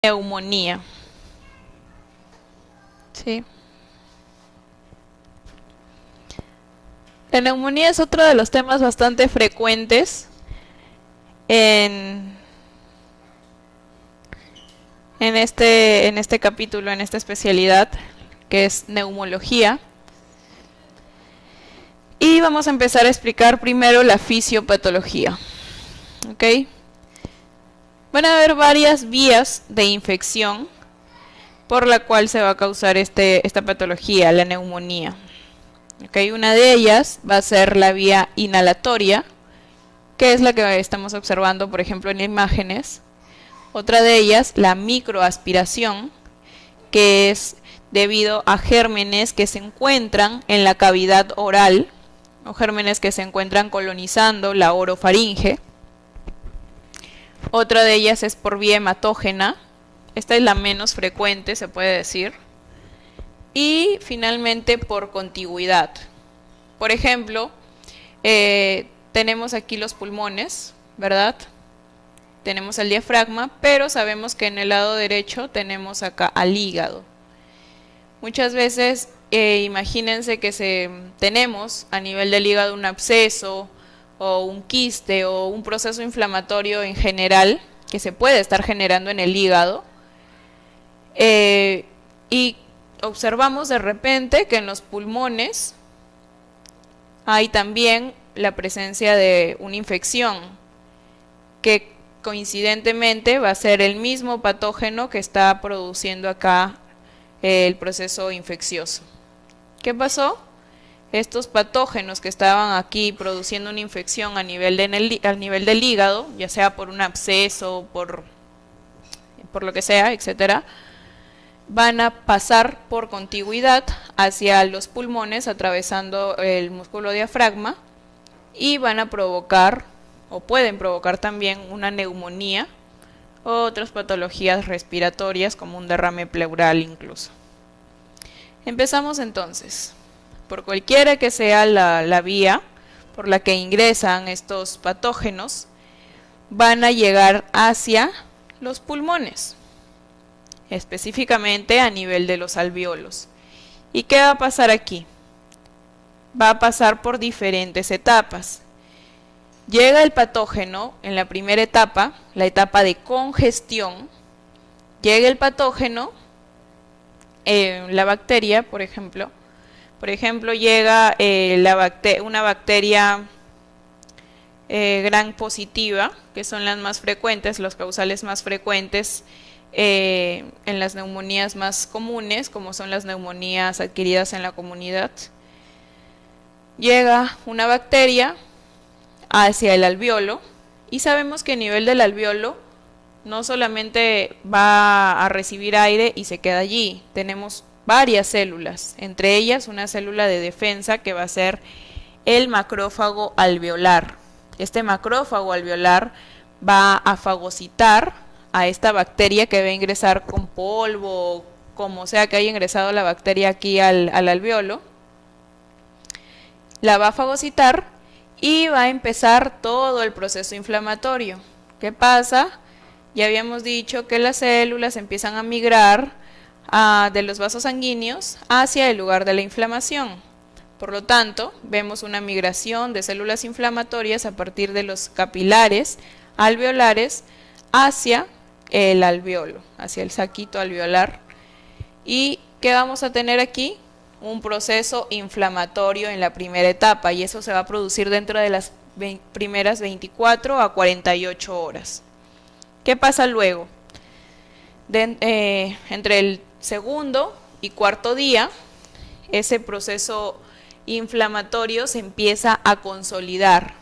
neumonía. ¿Sí? La neumonía es otro de los temas bastante frecuentes en este capítulo, en esta especialidad, que es neumología. Y vamos a empezar a explicar primero la fisiopatología. ¿Ok? Van a haber varias vías de infección por la cual se va a causar esta patología, la neumonía. ¿Okay? Una de ellas va a ser la vía inhalatoria, que es la que estamos observando, por ejemplo, en imágenes. Otra de ellas, la microaspiración, que es debido a gérmenes que se encuentran en la cavidad oral, o gérmenes que se encuentran colonizando la orofaringe. Otra de ellas es por vía hematógena. Esta es la menos frecuente, se puede decir. Y finalmente por contigüidad. Por ejemplo, tenemos aquí los pulmones, ¿verdad? Tenemos el diafragma, pero sabemos que en el lado derecho tenemos acá al hígado. Muchas veces, imagínense que tenemos a nivel del hígado un absceso o un quiste o un proceso inflamatorio en general que se puede estar generando en el hígado, y observamos de repente que en los pulmones hay también la presencia de una infección que coincidentemente va a ser el mismo patógeno que está produciendo acá el proceso infeccioso. ¿Qué pasó? Estos patógenos que estaban aquí produciendo una infección a nivel del hígado, ya sea por un absceso, por lo que sea, etcétera, van a pasar por contigüidad hacia los pulmones, atravesando el músculo diafragma, y van a provocar, o pueden provocar también, una neumonía o otras patologías respiratorias como un derrame pleural incluso. Empezamos entonces. Por cualquiera que sea la vía por la que ingresan estos patógenos, van a llegar hacia los pulmones, específicamente a nivel de los alvéolos. ¿Y qué va a pasar aquí? Va a pasar por diferentes etapas. Llega el patógeno en la primera etapa, la etapa de congestión. Llega el patógeno, la bacteria, por ejemplo. Por ejemplo, llega una bacteria gram positiva, que son las más frecuentes, los causales más frecuentes en las neumonías más comunes, como son las neumonías adquiridas en la comunidad. Llega una bacteria hacia el alvéolo y sabemos que a nivel del alvéolo no solamente va a recibir aire y se queda allí, tenemos varias células, entre ellas una célula de defensa que va a ser el macrófago alveolar. Este macrófago alveolar va a fagocitar a esta bacteria que va a ingresar con polvo, como sea que haya ingresado la bacteria aquí al alvéolo. La va a fagocitar y va a empezar todo el proceso inflamatorio. ¿Qué pasa? Ya habíamos dicho que las células empiezan a migrar de los vasos sanguíneos hacia el lugar de la inflamación. Por lo tanto, vemos una migración de células inflamatorias a partir de los capilares alveolares hacia el alvéolo, hacia el saquito alveolar. ¿Y qué vamos a tener aquí? Un proceso inflamatorio en la primera etapa, y eso se va a producir dentro de las primeras 24 a 48 horas. ¿Qué pasa luego? Entre el segundo y cuarto día, ese proceso inflamatorio se empieza a consolidar.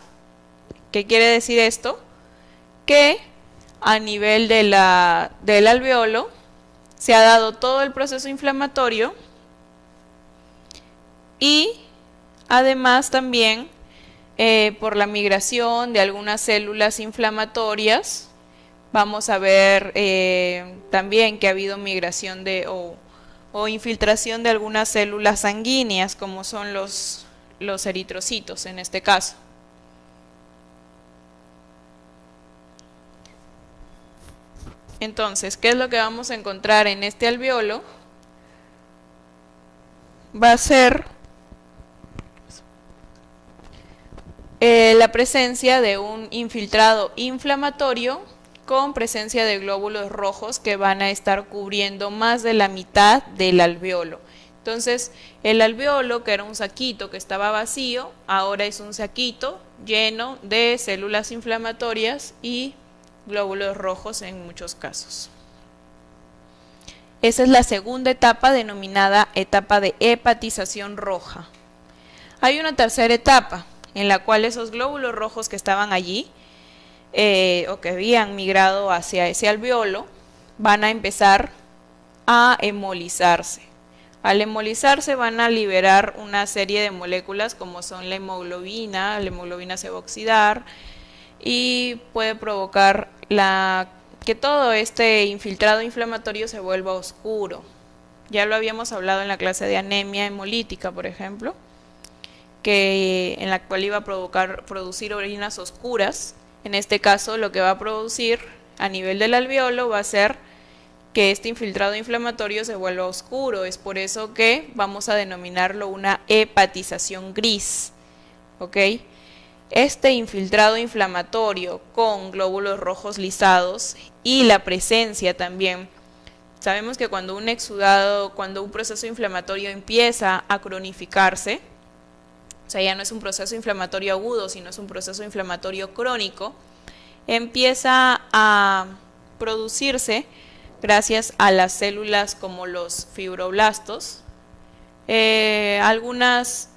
¿Qué quiere decir esto? Que a nivel del alvéolo se ha dado todo el proceso inflamatorio y además también por la migración de algunas células inflamatorias vamos a ver también que ha habido migración o infiltración de algunas células sanguíneas, como son los eritrocitos en este caso. Entonces, ¿qué es lo que vamos a encontrar en este alveolo? Va a ser la presencia de un infiltrado inflamatorio con presencia de glóbulos rojos que van a estar cubriendo más de la mitad del alveolo. Entonces, el alveolo, que era un saquito que estaba vacío, ahora es un saquito lleno de células inflamatorias y glóbulos rojos en muchos casos. Esa es la segunda etapa, denominada etapa de hepatización roja. Hay una tercera etapa, en la cual esos glóbulos rojos que estaban allí, o que habían migrado hacia ese alveolo, van a empezar a hemolizarse. Al hemolizarse van a liberar una serie de moléculas como son la hemoglobina se va a oxidar y puede provocar que todo este infiltrado inflamatorio se vuelva oscuro. Ya lo habíamos hablado en la clase de anemia hemolítica, por ejemplo, en la cual iba a producir orinas oscuras. En este caso, lo que va a producir a nivel del alveolo va a ser que este infiltrado inflamatorio se vuelva oscuro. Es por eso que vamos a denominarlo una hepatización gris. ¿Ok? Este infiltrado inflamatorio con glóbulos rojos lisados y la presencia también. Sabemos que cuando un proceso inflamatorio empieza a cronificarse, o sea, ya no es un proceso inflamatorio agudo, sino es un proceso inflamatorio crónico, empieza a producirse, gracias a las células como los fibroblastos, algunas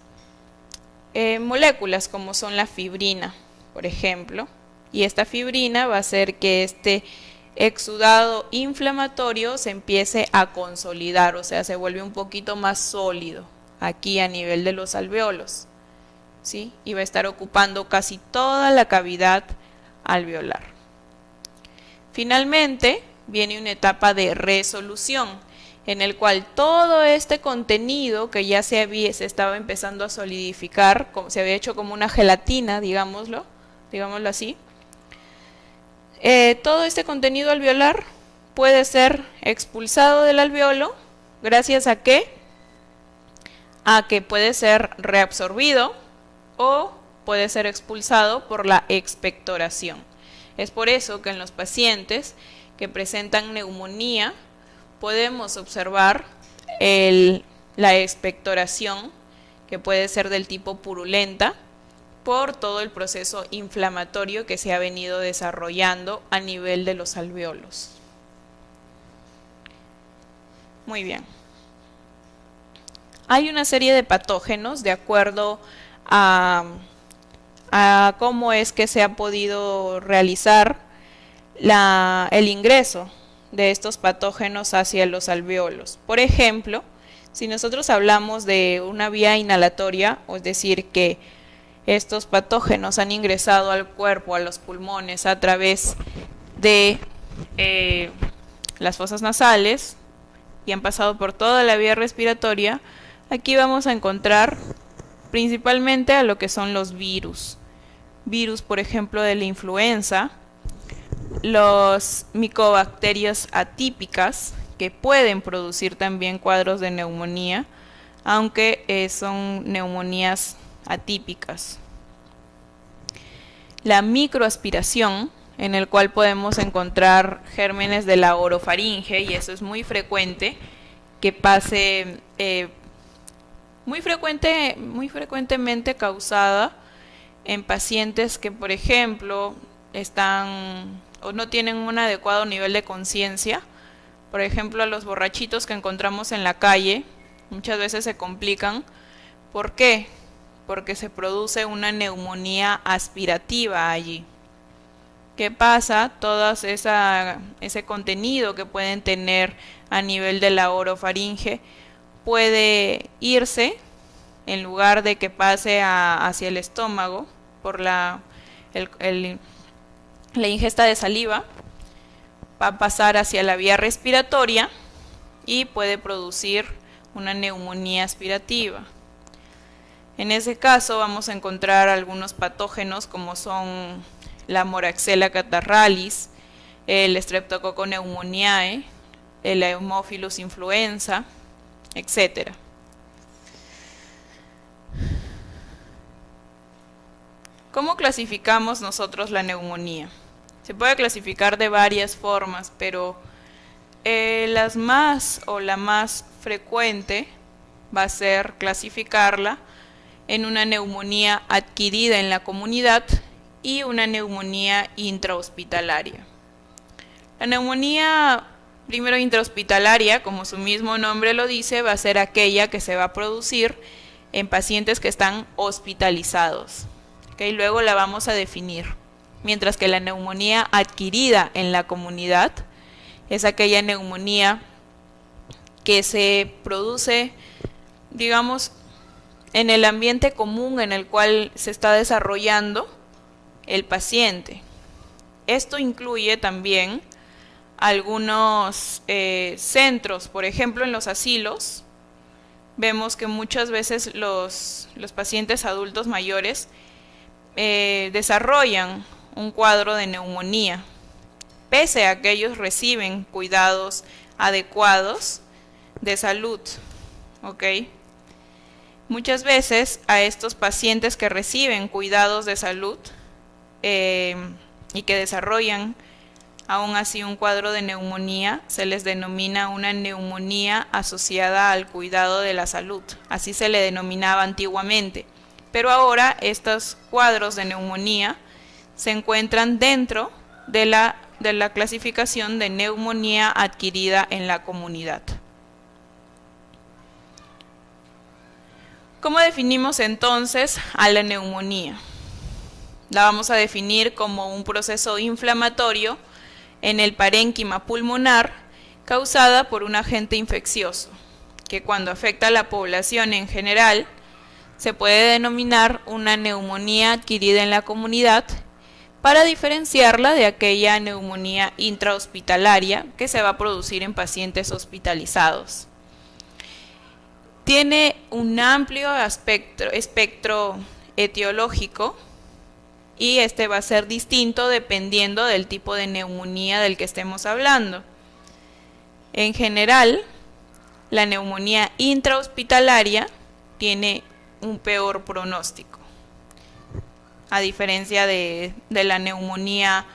moléculas como son la fibrina, por ejemplo, y esta fibrina va a hacer que este exudado inflamatorio se empiece a consolidar, o sea, se vuelve un poquito más sólido aquí a nivel de los alveolos, ¿sí? Y va a estar ocupando casi toda la cavidad alveolar. Finalmente viene una etapa de resolución, en el cual todo este contenido que ya se estaba empezando a solidificar, se había hecho como una gelatina, digámoslo así, todo este contenido alveolar puede ser expulsado del alveolo, gracias a que puede ser reabsorbido o puede ser expulsado por la expectoración. Es por eso que en los pacientes que presentan neumonía podemos observar la expectoración, que puede ser del tipo purulenta, por todo el proceso inflamatorio que se ha venido desarrollando a nivel de los alveolos. Muy bien. Hay una serie de patógenos de acuerdo a cómo es que se ha podido realizar el ingreso de estos patógenos hacia los alveolos. Por ejemplo, si nosotros hablamos de una vía inhalatoria, es decir, que estos patógenos han ingresado al cuerpo, a los pulmones, a través de las fosas nasales y han pasado por toda la vía respiratoria, aquí vamos a encontrar principalmente a lo que son los virus. Virus, por ejemplo, de la influenza, los micobacterias atípicas, que pueden producir también cuadros de neumonía, aunque son neumonías atípicas. La microaspiración, en el cual podemos encontrar gérmenes de la orofaringe, y eso es muy frecuente que pase, muy frecuentemente causada en pacientes que, por ejemplo, están o no tienen un adecuado nivel de conciencia. Por ejemplo, a los borrachitos que encontramos en la calle, muchas veces se complican. ¿Por qué? Porque se produce una neumonía aspirativa allí. ¿Qué pasa? Todo ese contenido que pueden tener a nivel de la orofaringe puede irse, en lugar de que pase hacia el estómago por la ingesta de saliva, va a pasar hacia la vía respiratoria y puede producir una neumonía aspirativa. En ese caso vamos a encontrar algunos patógenos como son la Moraxella catarrhalis, el Streptococcus pneumoniae, el Haemophilus influenza, etc. ¿Cómo clasificamos nosotros la neumonía? Se puede clasificar de varias formas, pero la más frecuente va a ser clasificarla en una neumonía adquirida en la comunidad y una neumonía intrahospitalaria. La neumonía primero intrahospitalaria, como su mismo nombre lo dice, va a ser aquella que se va a producir en pacientes que están hospitalizados. ¿Okay? Luego la vamos a definir. Mientras que la neumonía adquirida en la comunidad es aquella neumonía que se produce, digamos, en el ambiente común en el cual se está desarrollando el paciente. Esto incluye también algunos centros, por ejemplo en los asilos, vemos que muchas veces los pacientes adultos mayores desarrollan un cuadro de neumonía, pese a que ellos reciben cuidados adecuados de salud, ¿ok? Muchas veces a estos pacientes que reciben cuidados de salud y que desarrollan aún así un cuadro de neumonía, se les denomina una neumonía asociada al cuidado de la salud, así se le denominaba antiguamente, pero ahora estos cuadros de neumonía se encuentran dentro de la clasificación de neumonía adquirida en la comunidad. ¿Cómo definimos entonces a la neumonía? La vamos a definir como un proceso inflamatorio en el parénquima pulmonar causada por un agente infeccioso, que cuando afecta a la población en general se puede denominar una neumonía adquirida en la comunidad, para diferenciarla de aquella neumonía intrahospitalaria que se va a producir en pacientes hospitalizados. Tiene un amplio espectro etiológico y este va a ser distinto dependiendo del tipo de neumonía del que estemos hablando. En general, la neumonía intrahospitalaria tiene un peor pronóstico, a diferencia de la neumonía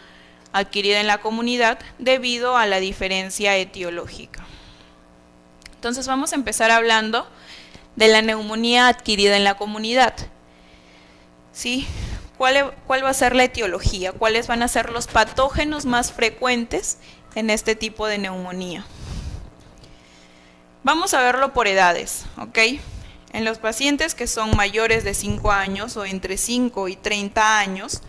adquirida en la comunidad, debido a la diferencia etiológica. Entonces vamos a empezar hablando de la neumonía adquirida en la comunidad. ¿Sí? ¿Cuál va a ser la etiología? ¿Cuáles van a ser los patógenos más frecuentes en este tipo de neumonía? Vamos a verlo por edades, ¿ok? En los pacientes que son mayores de 5 años o entre 5 y 30 años,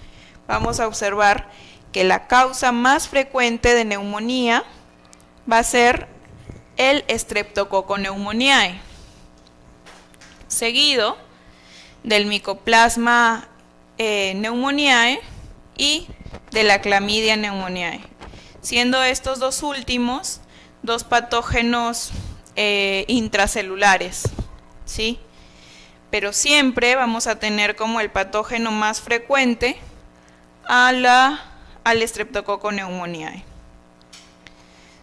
vamos a observar que la causa más frecuente de neumonía va a ser el Streptococcus pneumoniae, seguido del Mycoplasma pneumoniae y de la Chlamydia pneumoniae, siendo estos dos últimos dos patógenos intracelulares, ¿sí? Pero siempre vamos a tener como el patógeno más frecuente al Streptococcus pneumoniae.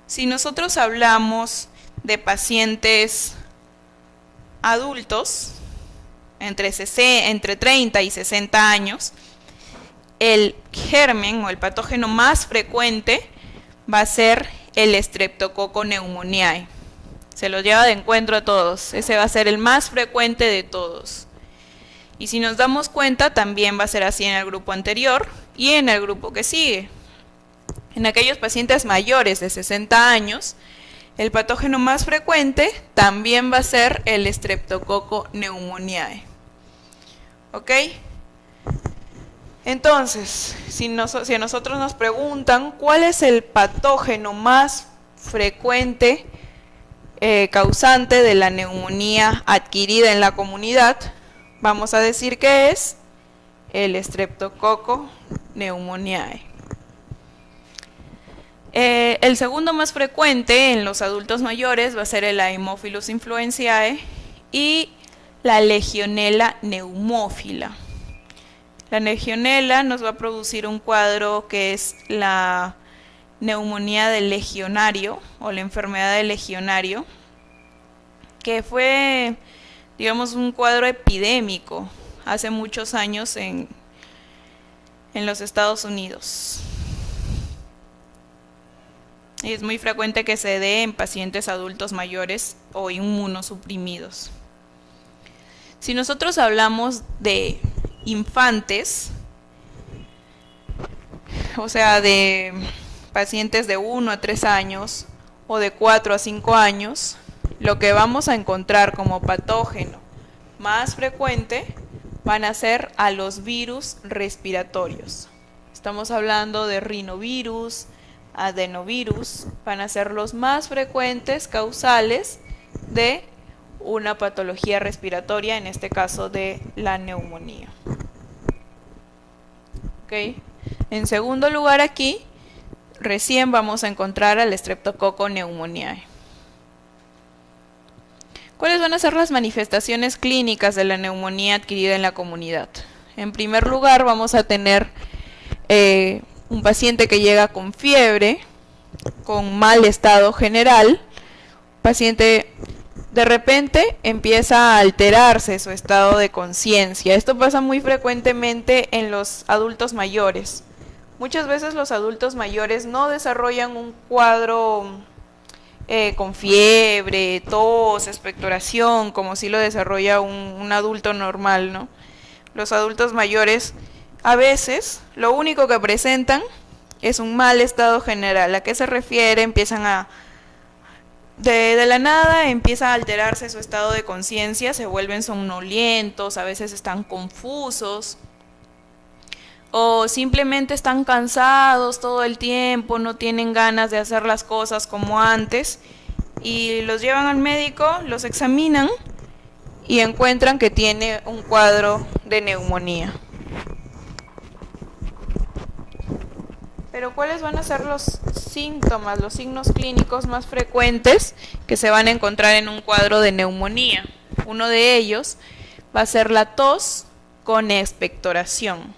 Si nosotros hablamos de pacientes adultos entre 30 y 60 años, el germen o el patógeno más frecuente va a ser el Streptococcus pneumoniae. Se lo lleva de encuentro a todos, ese va a ser el más frecuente de todos. Y si nos damos cuenta, también va a ser así en el grupo anterior y en el grupo que sigue. En aquellos pacientes mayores de 60 años, el patógeno más frecuente también va a ser el Streptococcus pneumoniae. ¿Ok? Entonces, si a nosotros nos preguntan cuál es el patógeno más frecuente causante de la neumonía adquirida en la comunidad, vamos a decir que es el Streptococcus pneumoniae. El segundo más frecuente en los adultos mayores va a ser el Haemophilus influenzae y la Legionella pneumófila. La Legionella nos va a producir un cuadro que es la neumonía del legionario o la enfermedad del legionario, que fue, digamos, un cuadro epidémico hace muchos años en los Estados Unidos. Y es muy frecuente que se dé en pacientes adultos mayores o inmunosuprimidos. Si nosotros hablamos de infantes, o sea, de pacientes de 1 a 3 años o de 4 a 5 años, lo que vamos a encontrar como patógeno más frecuente van a ser a los virus respiratorios. Estamos hablando de rinovirus, adenovirus, van a ser los más frecuentes causales de una patología respiratoria, en este caso de la neumonía. ¿Okay? En segundo lugar, aquí recién vamos a encontrar al Streptococcus pneumoniae. ¿Cuáles van a ser las manifestaciones clínicas de la neumonía adquirida en la comunidad? En primer lugar, vamos a tener un paciente que llega con fiebre, con mal estado general. Paciente de repente empieza a alterarse su estado de conciencia. Esto pasa muy frecuentemente en los adultos mayores. Muchas veces los adultos mayores no desarrollan un cuadro con fiebre, tos, expectoración, como si lo desarrolla un adulto normal, ¿no? Los adultos mayores a veces lo único que presentan es un mal estado general. ¿A qué se refiere? Empiezan a de la nada empieza a alterarse su estado de conciencia, se vuelven somnolientos, a veces están confusos, o simplemente están cansados todo el tiempo, no tienen ganas de hacer las cosas como antes, y los llevan al médico, los examinan y encuentran que tiene un cuadro de neumonía. Pero ¿cuáles van a ser los síntomas, los signos clínicos más frecuentes que se van a encontrar en un cuadro de neumonía? Uno de ellos va a ser la tos con expectoración.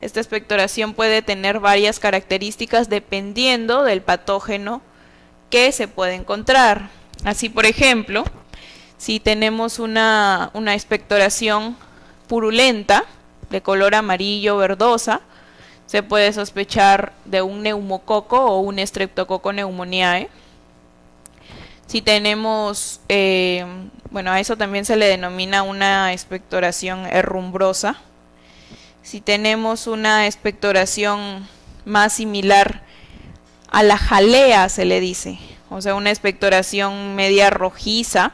Esta expectoración puede tener varias características dependiendo del patógeno que se puede encontrar. Así, por ejemplo, si tenemos una expectoración purulenta, de color amarillo verdosa, se puede sospechar de un neumococo o un Streptococcus pneumoniae. Si tenemos, bueno, a eso también se le denomina una expectoración herrumbrosa. Si tenemos una expectoración más similar a la jalea, se le dice, o sea, una expectoración media rojiza,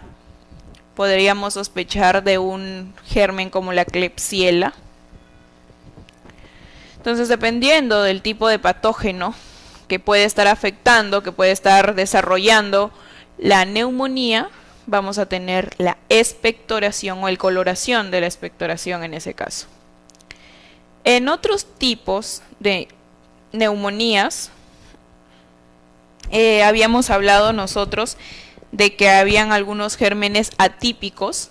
podríamos sospechar de un germen como la Klebsiella. Entonces, dependiendo del tipo de patógeno que puede estar afectando, que puede estar desarrollando la neumonía, vamos a tener la expectoración o el coloración de la expectoración en ese caso. En otros tipos de neumonías, habíamos hablado nosotros de que habían algunos gérmenes atípicos,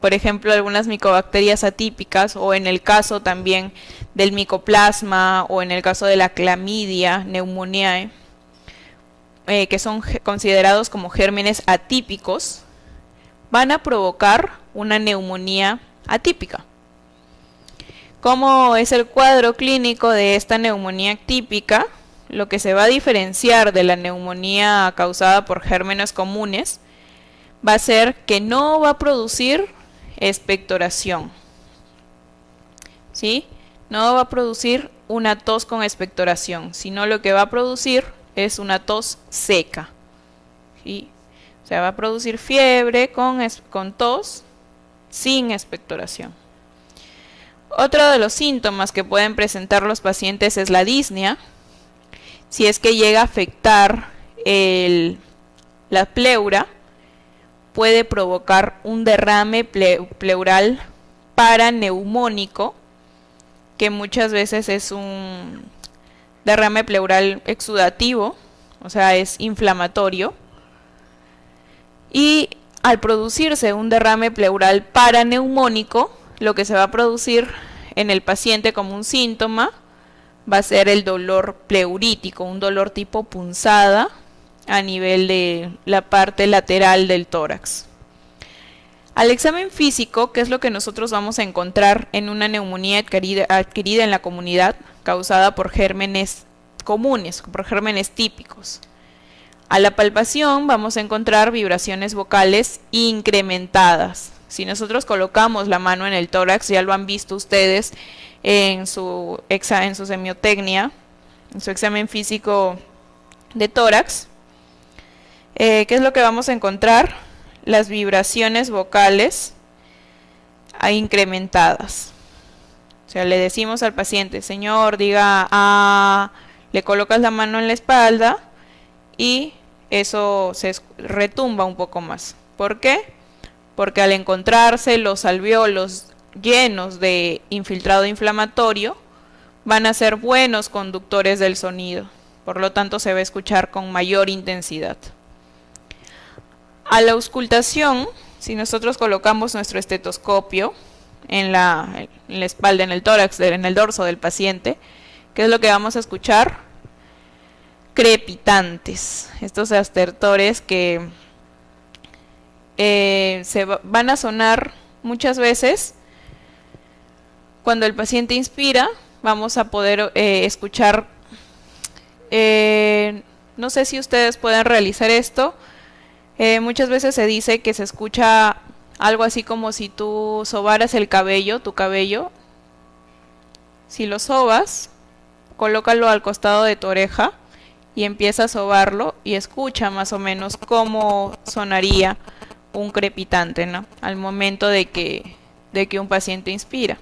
por ejemplo, algunas micobacterias atípicas, o en el caso también del micoplasma, o en el caso de la clamidia pneumoniae, que son considerados como gérmenes atípicos, van a provocar una neumonía atípica. ¿Cómo es el cuadro clínico de esta neumonía atípica? Lo que se va a diferenciar de la neumonía causada por gérmenes comunes va a ser que no va a producir expectoración, ¿sí? No va a producir una tos con expectoración, sino lo que va a producir es una tos seca, ¿sí? O sea, va a producir fiebre con tos sin expectoración. Otro de los síntomas que pueden presentar los pacientes es la disnea. Si es que llega a afectar la pleura, puede provocar un derrame pleural paraneumónico, que muchas veces es un derrame pleural exudativo, o sea, es inflamatorio. Y al producirse un derrame pleural paraneumónico, lo que se va a producir en el paciente como un síntoma va a ser el dolor pleurítico, un dolor tipo punzada a nivel de la parte lateral del tórax. Al examen físico, ¿qué es lo que nosotros vamos a encontrar en una neumonía adquirida en la comunidad causada por gérmenes comunes, por gérmenes típicos? A la palpación vamos a encontrar vibraciones vocales incrementadas. Si nosotros colocamos la mano en el tórax, ya lo han visto ustedes en su semiotecnia, en su examen físico de tórax, ¿qué es lo que vamos a encontrar? Las vibraciones vocales incrementadas. O sea, le decimos al paciente, señor, diga ah, le colocas la mano en la espalda y eso se retumba un poco más. ¿Por qué? Porque al encontrarse los alvéolos llenos de infiltrado inflamatorio, van a ser buenos conductores del sonido. Por lo tanto, se va a escuchar con mayor intensidad. A la auscultación, si nosotros colocamos nuestro estetoscopio en la espalda, en el tórax, en el dorso del paciente, ¿qué es lo que vamos a escuchar? Crepitantes, estos estertores que van a sonar muchas veces. Cuando el paciente inspira, vamos a poder escuchar, no sé si ustedes pueden realizar esto, muchas veces se dice que se escucha algo así como si tú sobaras el cabello, tu cabello. Si lo sobas, colócalo al costado de tu oreja y empieza a sobarlo y escucha más o menos cómo sonaría un crepitante, ¿no? Al momento de que un paciente inspira.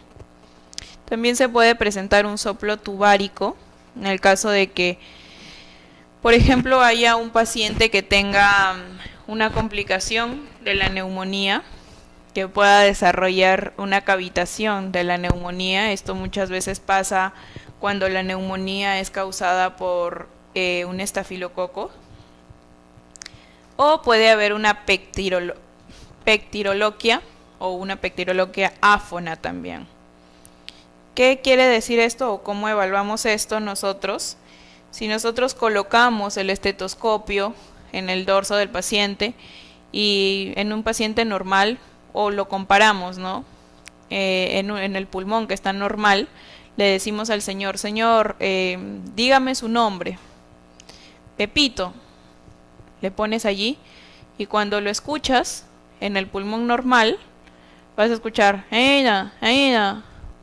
También se puede presentar un soplo tubárico en el caso de que, por ejemplo, haya un paciente que tenga una complicación de la neumonía, que pueda desarrollar una cavitación de la neumonía. Esto muchas veces pasa cuando la neumonía es causada por un estafilococo, o puede haber una pectiroloquia o una pectiroloquia áfona también. ¿Qué quiere decir esto o cómo evaluamos esto nosotros? Si nosotros colocamos el estetoscopio en el dorso del paciente y en un paciente normal, o lo comparamos, ¿no? En el pulmón que está normal, le decimos al señor, dígame su nombre. Pepito. Le pones allí y cuando lo escuchas en el pulmón normal, vas a escuchar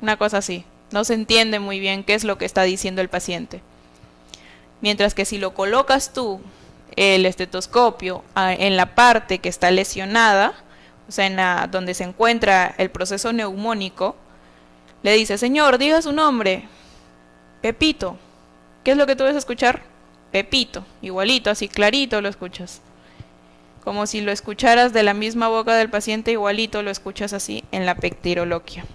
una cosa así. No se entiende muy bien qué es lo que está diciendo el paciente. Mientras que si lo colocas tú, el estetoscopio, en la parte que está lesionada, o sea, donde se encuentra el proceso neumónico, le dice, señor, diga su nombre. Pepito. ¿Qué es lo que tú vas a escuchar? Pepito. Igualito, así clarito lo escuchas. Como si lo escucharas de la misma boca del paciente, igualito lo escuchas así en la pectiroloquia.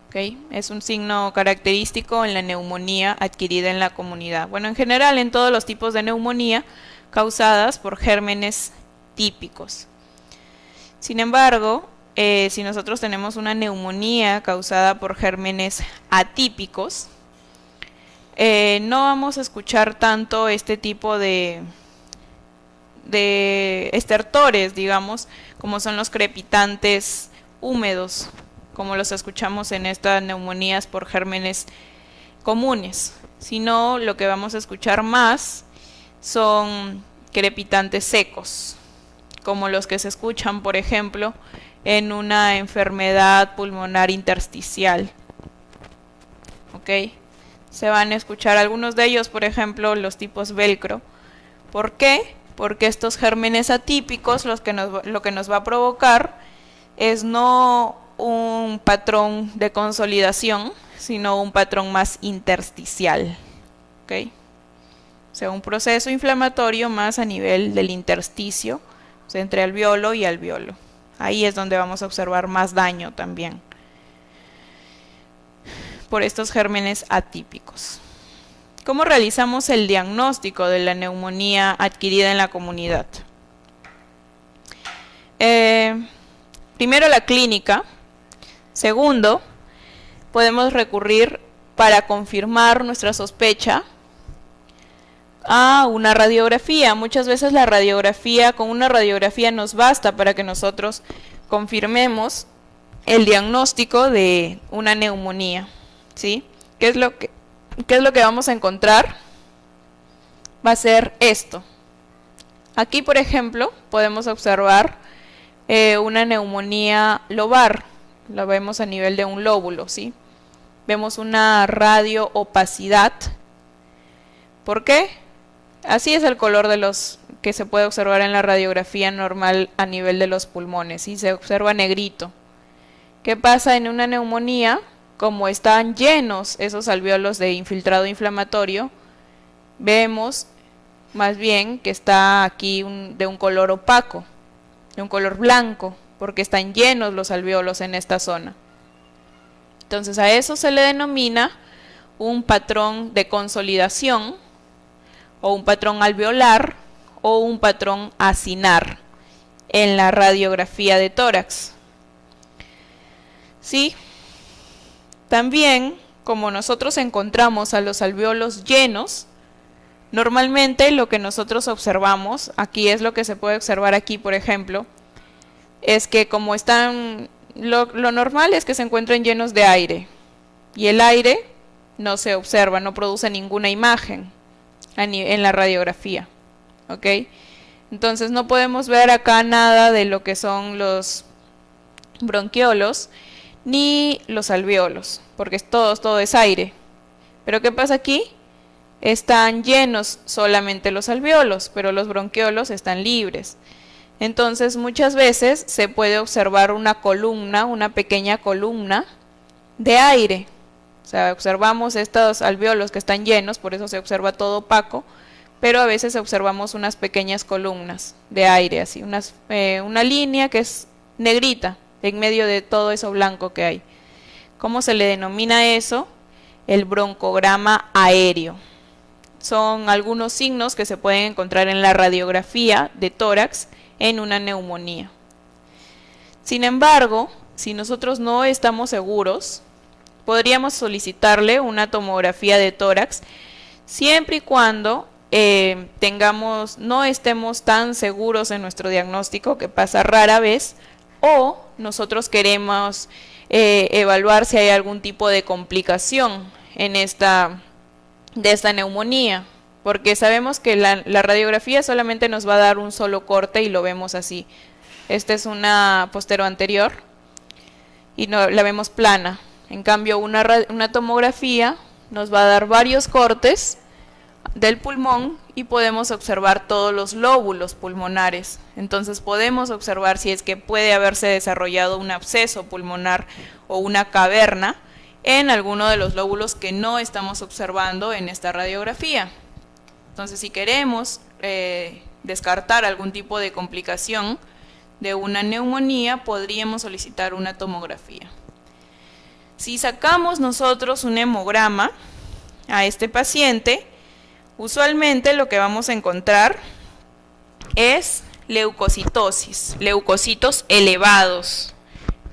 ¿Okay? Es un signo característico en la neumonía adquirida en la comunidad. Bueno, en general en todos los tipos de neumonía causadas por gérmenes típicos. Sin embargo, si nosotros tenemos una neumonía causada por gérmenes atípicos, no vamos a escuchar tanto este tipo de estertores, digamos, como son los crepitantes húmedos, como los escuchamos en estas neumonías por gérmenes comunes, sino lo que vamos a escuchar más son crepitantes secos, como los que se escuchan, por ejemplo, en una enfermedad pulmonar intersticial. ¿Ok? Se van a escuchar algunos de ellos, por ejemplo, los tipos velcro. ¿Por qué? Porque estos gérmenes atípicos lo que nos va a provocar es no un patrón de consolidación, sino un patrón más intersticial. ¿Ok? O sea, un proceso inflamatorio más a nivel del intersticio, o sea, entre alveolo y alveolo. Ahí es donde vamos a observar más daño también por estos gérmenes atípicos. ¿Cómo realizamos el diagnóstico de la neumonía adquirida en la comunidad? Primero, la clínica. Segundo, podemos recurrir para confirmar nuestra sospecha a una radiografía. Muchas veces con una radiografía nos basta para que nosotros confirmemos el diagnóstico de una neumonía, ¿sí? ¿Qué es lo que vamos a encontrar? Va a ser esto. Aquí, por ejemplo, podemos observar una neumonía lobar. La vemos a nivel de un lóbulo, ¿sí? Vemos una radioopacidad. ¿Por qué? Así es el color de los que se puede observar en la radiografía normal a nivel de los pulmones, ¿sí? Se observa negrito. ¿Qué pasa en una neumonía? Como están llenos esos alvéolos de infiltrado inflamatorio, vemos más bien que está aquí de un color opaco, de un color blanco, porque están llenos los alvéolos en esta zona. Entonces a eso se le denomina un patrón de consolidación, o un patrón alveolar, o un patrón acinar en la radiografía de tórax. ¿Sí? También, como nosotros encontramos a los alvéolos llenos, normalmente lo que nosotros observamos, aquí es lo que se puede observar aquí, por ejemplo, es que como están, lo normal es que se encuentren llenos de aire, y el aire no se observa, no produce ninguna imagen en la radiografía, ¿ok? Entonces no podemos ver acá nada de lo que son los bronquiolos ni los alvéolos, porque todo es aire. Pero ¿qué pasa aquí? Están llenos solamente los alvéolos, pero los bronquiolos están libres. Entonces muchas veces se puede observar una columna, una pequeña columna de aire. O sea, observamos estos alvéolos que están llenos, por eso se observa todo opaco, pero a veces observamos unas pequeñas columnas de aire, así, una línea que es negrita, en medio de todo eso blanco que hay. ¿Cómo se le denomina eso? El broncograma aéreo. Son algunos signos que se pueden encontrar en la radiografía de tórax en una neumonía. Sin embargo, si nosotros no estamos seguros, podríamos solicitarle una tomografía de tórax siempre y cuando no estemos tan seguros en nuestro diagnóstico, que pasa rara vez, o nosotros queremos evaluar si hay algún tipo de complicación de esta neumonía, porque sabemos que la radiografía solamente nos va a dar un solo corte y lo vemos así. Esta es una postero-anterior y la vemos plana. En cambio, una tomografía nos va a dar varios cortes del pulmón y podemos observar todos los lóbulos pulmonares. Entonces podemos observar si es que puede haberse desarrollado un absceso pulmonar o una caverna en alguno de los lóbulos que no estamos observando en esta radiografía. Entonces, si queremos descartar algún tipo de complicación de una neumonía, podríamos solicitar una tomografía. Si sacamos nosotros un hemograma a este paciente, usualmente lo que vamos a encontrar es leucocitosis, leucocitos elevados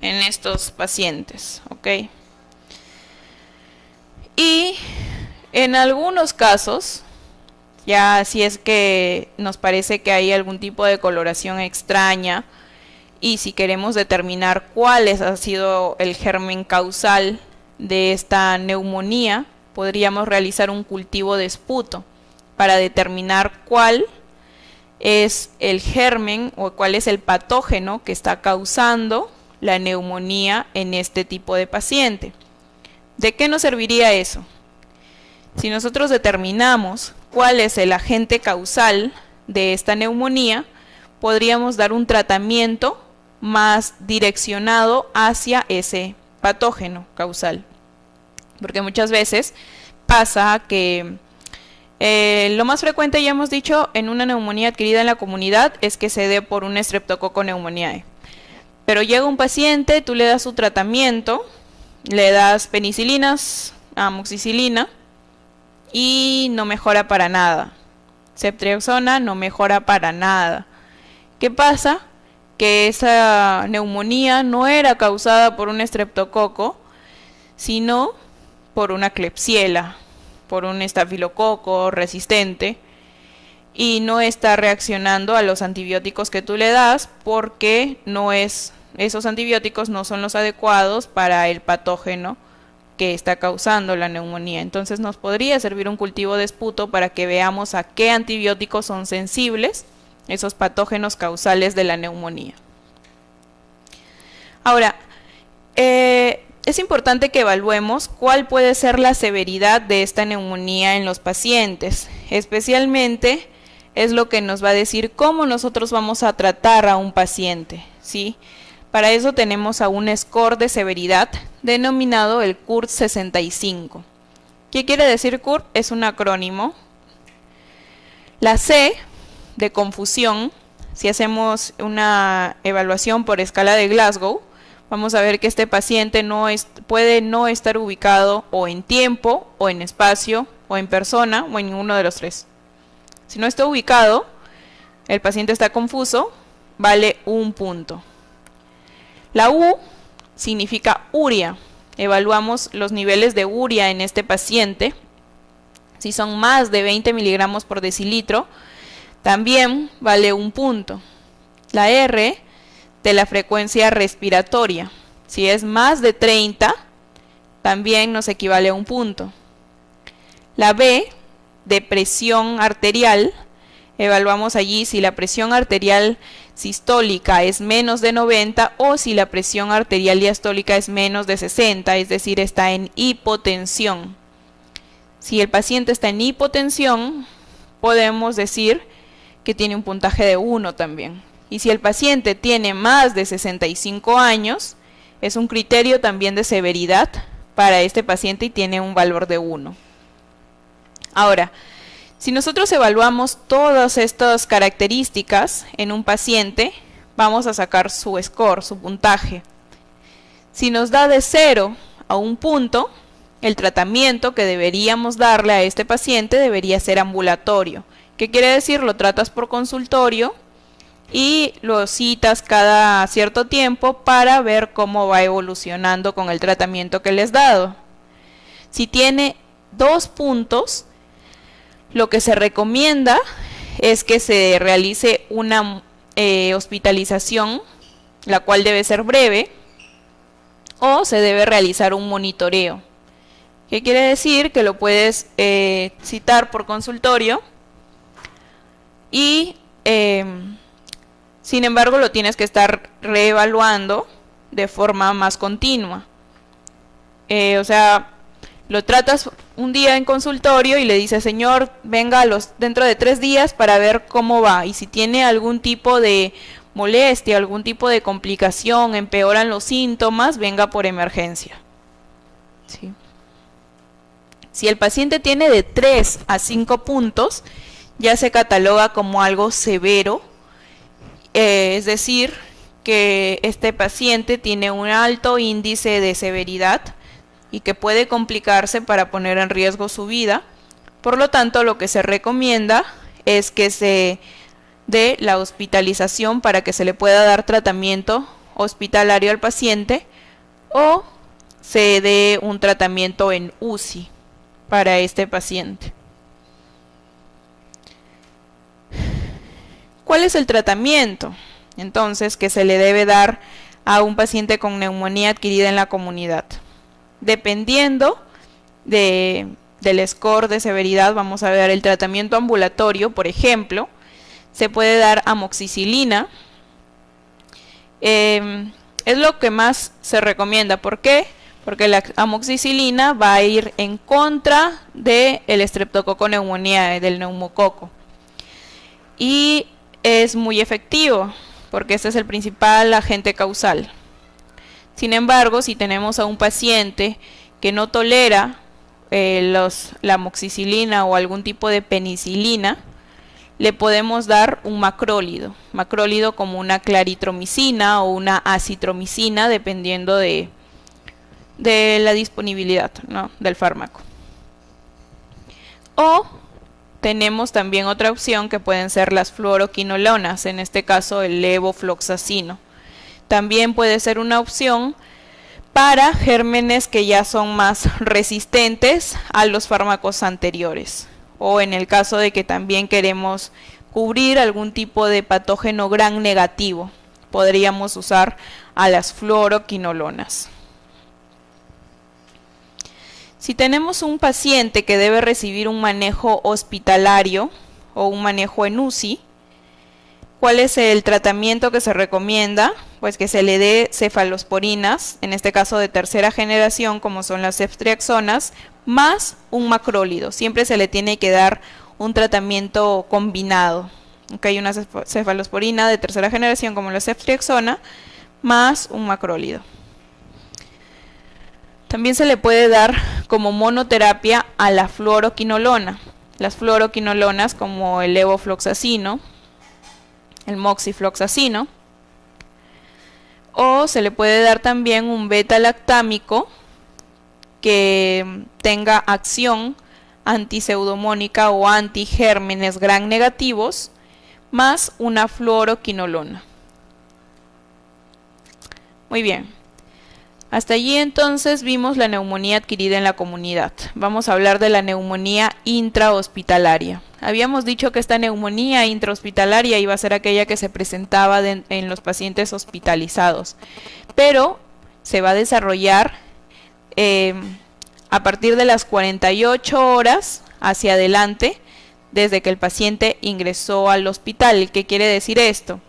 en estos pacientes, ¿ok? Y en algunos casos, ya si es que nos parece que hay algún tipo de coloración extraña, y si queremos determinar cuál ha sido el germen causal de esta neumonía, podríamos realizar un cultivo de esputo para determinar cuál es el germen o cuál es el patógeno que está causando la neumonía en este tipo de paciente. ¿De qué nos serviría eso? Si nosotros determinamos cuál es el agente causal de esta neumonía, podríamos dar un tratamiento más direccionado hacia ese patógeno causal. Porque muchas veces pasa que lo más frecuente, ya hemos dicho, en una neumonía adquirida en la comunidad es que se dé por un Streptococcus pneumoniae. Pero llega un paciente, tú le das su tratamiento, le das penicilinas, amoxicilina, y no mejora para nada. Ceftriaxona no mejora para nada. ¿Qué pasa? Que esa neumonía no era causada por un estreptococo, sino por una Klebsiella, por un estafilococo resistente, y no está reaccionando a los antibióticos que tú le das porque esos antibióticos no son los adecuados para el patógeno que está causando la neumonía. Entonces nos podría servir un cultivo de esputo para que veamos a qué antibióticos son sensibles esos patógenos causales de la neumonía. Ahora, es importante que evaluemos cuál puede ser la severidad de esta neumonía en los pacientes. Especialmente es lo que nos va a decir cómo nosotros vamos a tratar a un paciente, ¿sí? Para eso tenemos a un score de severidad denominado el CURT 65. ¿Qué quiere decir CURT? Es un acrónimo. La C de confusión, si hacemos una evaluación por escala de Glasgow, vamos a ver que este paciente puede no estar ubicado o en tiempo, o en espacio, o en persona, o en ninguno de los tres. Si no está ubicado, el paciente está confuso, vale 1 punto. La U significa uria. Evaluamos los niveles de uria en este paciente. Si son más de 20 miligramos por decilitro, también vale 1 punto. La R de la frecuencia respiratoria. Si es más de 30, también nos equivale a 1 punto. La B de presión arterial. Evaluamos allí si la presión arterial sistólica es menos de 90 o si la presión arterial diastólica es menos de 60, es decir, está en hipotensión. Si el paciente está en hipotensión, podemos decir que tiene un puntaje de 1 también. Y si el paciente tiene más de 65 años, es un criterio también de severidad para este paciente y tiene un valor de 1. Ahora, si nosotros evaluamos todas estas características en un paciente, vamos a sacar su score, su puntaje. Si nos da de 0 a 1 punto, el tratamiento que deberíamos darle a este paciente debería ser ambulatorio. ¿Qué quiere decir? Lo tratas por consultorio y lo citas cada cierto tiempo para ver cómo va evolucionando con el tratamiento que le has dado. Si tiene 2 puntos, lo que se recomienda es que se realice una hospitalización, la cual debe ser breve, o se debe realizar un monitoreo. ¿Qué quiere decir? Que lo puedes citar por consultorio y sin embargo lo tienes que estar reevaluando de forma más continua. O sea, lo tratas un día en consultorio y le dices, señor, venga dentro de 3 días para ver cómo va. Y si tiene algún tipo de molestia, algún tipo de complicación, empeoran los síntomas, venga por emergencia. ¿Sí? Si el paciente tiene de 3 a 5 puntos, ya se cataloga como algo severo. Es decir, que este paciente tiene un alto índice de severidad y que puede complicarse para poner en riesgo su vida. Por lo tanto, lo que se recomienda es que se dé la hospitalización para que se le pueda dar tratamiento hospitalario al paciente o se dé un tratamiento en UCI para este paciente. ¿Cuál es el tratamiento? Entonces, que se le debe dar a un paciente con neumonía adquirida en la comunidad. Dependiendo del score de severidad, vamos a ver el tratamiento ambulatorio. Por ejemplo, se puede dar amoxicilina. Es lo que más se recomienda. ¿Por qué? Porque la amoxicilina va a ir en contra del Streptococcus pneumoniae, del neumococo. Y es muy efectivo, porque este es el principal agente causal. Sin embargo, si tenemos a un paciente que no tolera la amoxicilina o algún tipo de penicilina, le podemos dar un macrólido. Macrólido como una claritromicina o una acitromicina, dependiendo de la disponibilidad, ¿no?, del fármaco. O tenemos también otra opción que pueden ser las fluoroquinolonas, en este caso el levofloxacino. También puede ser una opción, para gérmenes que ya son más resistentes a los fármacos anteriores, o en el caso de que también queremos cubrir algún tipo de patógeno gram negativo, podríamos usar a las fluoroquinolonas. Si tenemos un paciente que debe recibir un manejo hospitalario o un manejo en UCI, ¿cuál es el tratamiento que se recomienda? Pues que se le dé cefalosporinas, en este caso de tercera generación, como son las ceftriaxonas, más un macrólido. Siempre se le tiene que dar un tratamiento combinado. Hay una cefalosporina de tercera generación, como la ceftriaxona, más un macrólido. También se le puede dar como monoterapia a la fluoroquinolona. Las fluoroquinolonas, como el levofloxacino, el moxifloxacino, o se le puede dar también un beta-lactámico que tenga acción antiseudomónica o antigérmenes gram negativos, más una fluoroquinolona. Muy bien. Hasta allí entonces vimos la neumonía adquirida en la comunidad. Vamos a hablar de la neumonía intrahospitalaria. Habíamos dicho que esta neumonía intrahospitalaria iba a ser aquella que se presentaba en los pacientes hospitalizados, pero se va a desarrollar a partir de las 48 horas hacia adelante desde que el paciente ingresó al hospital. ¿Qué quiere decir esto?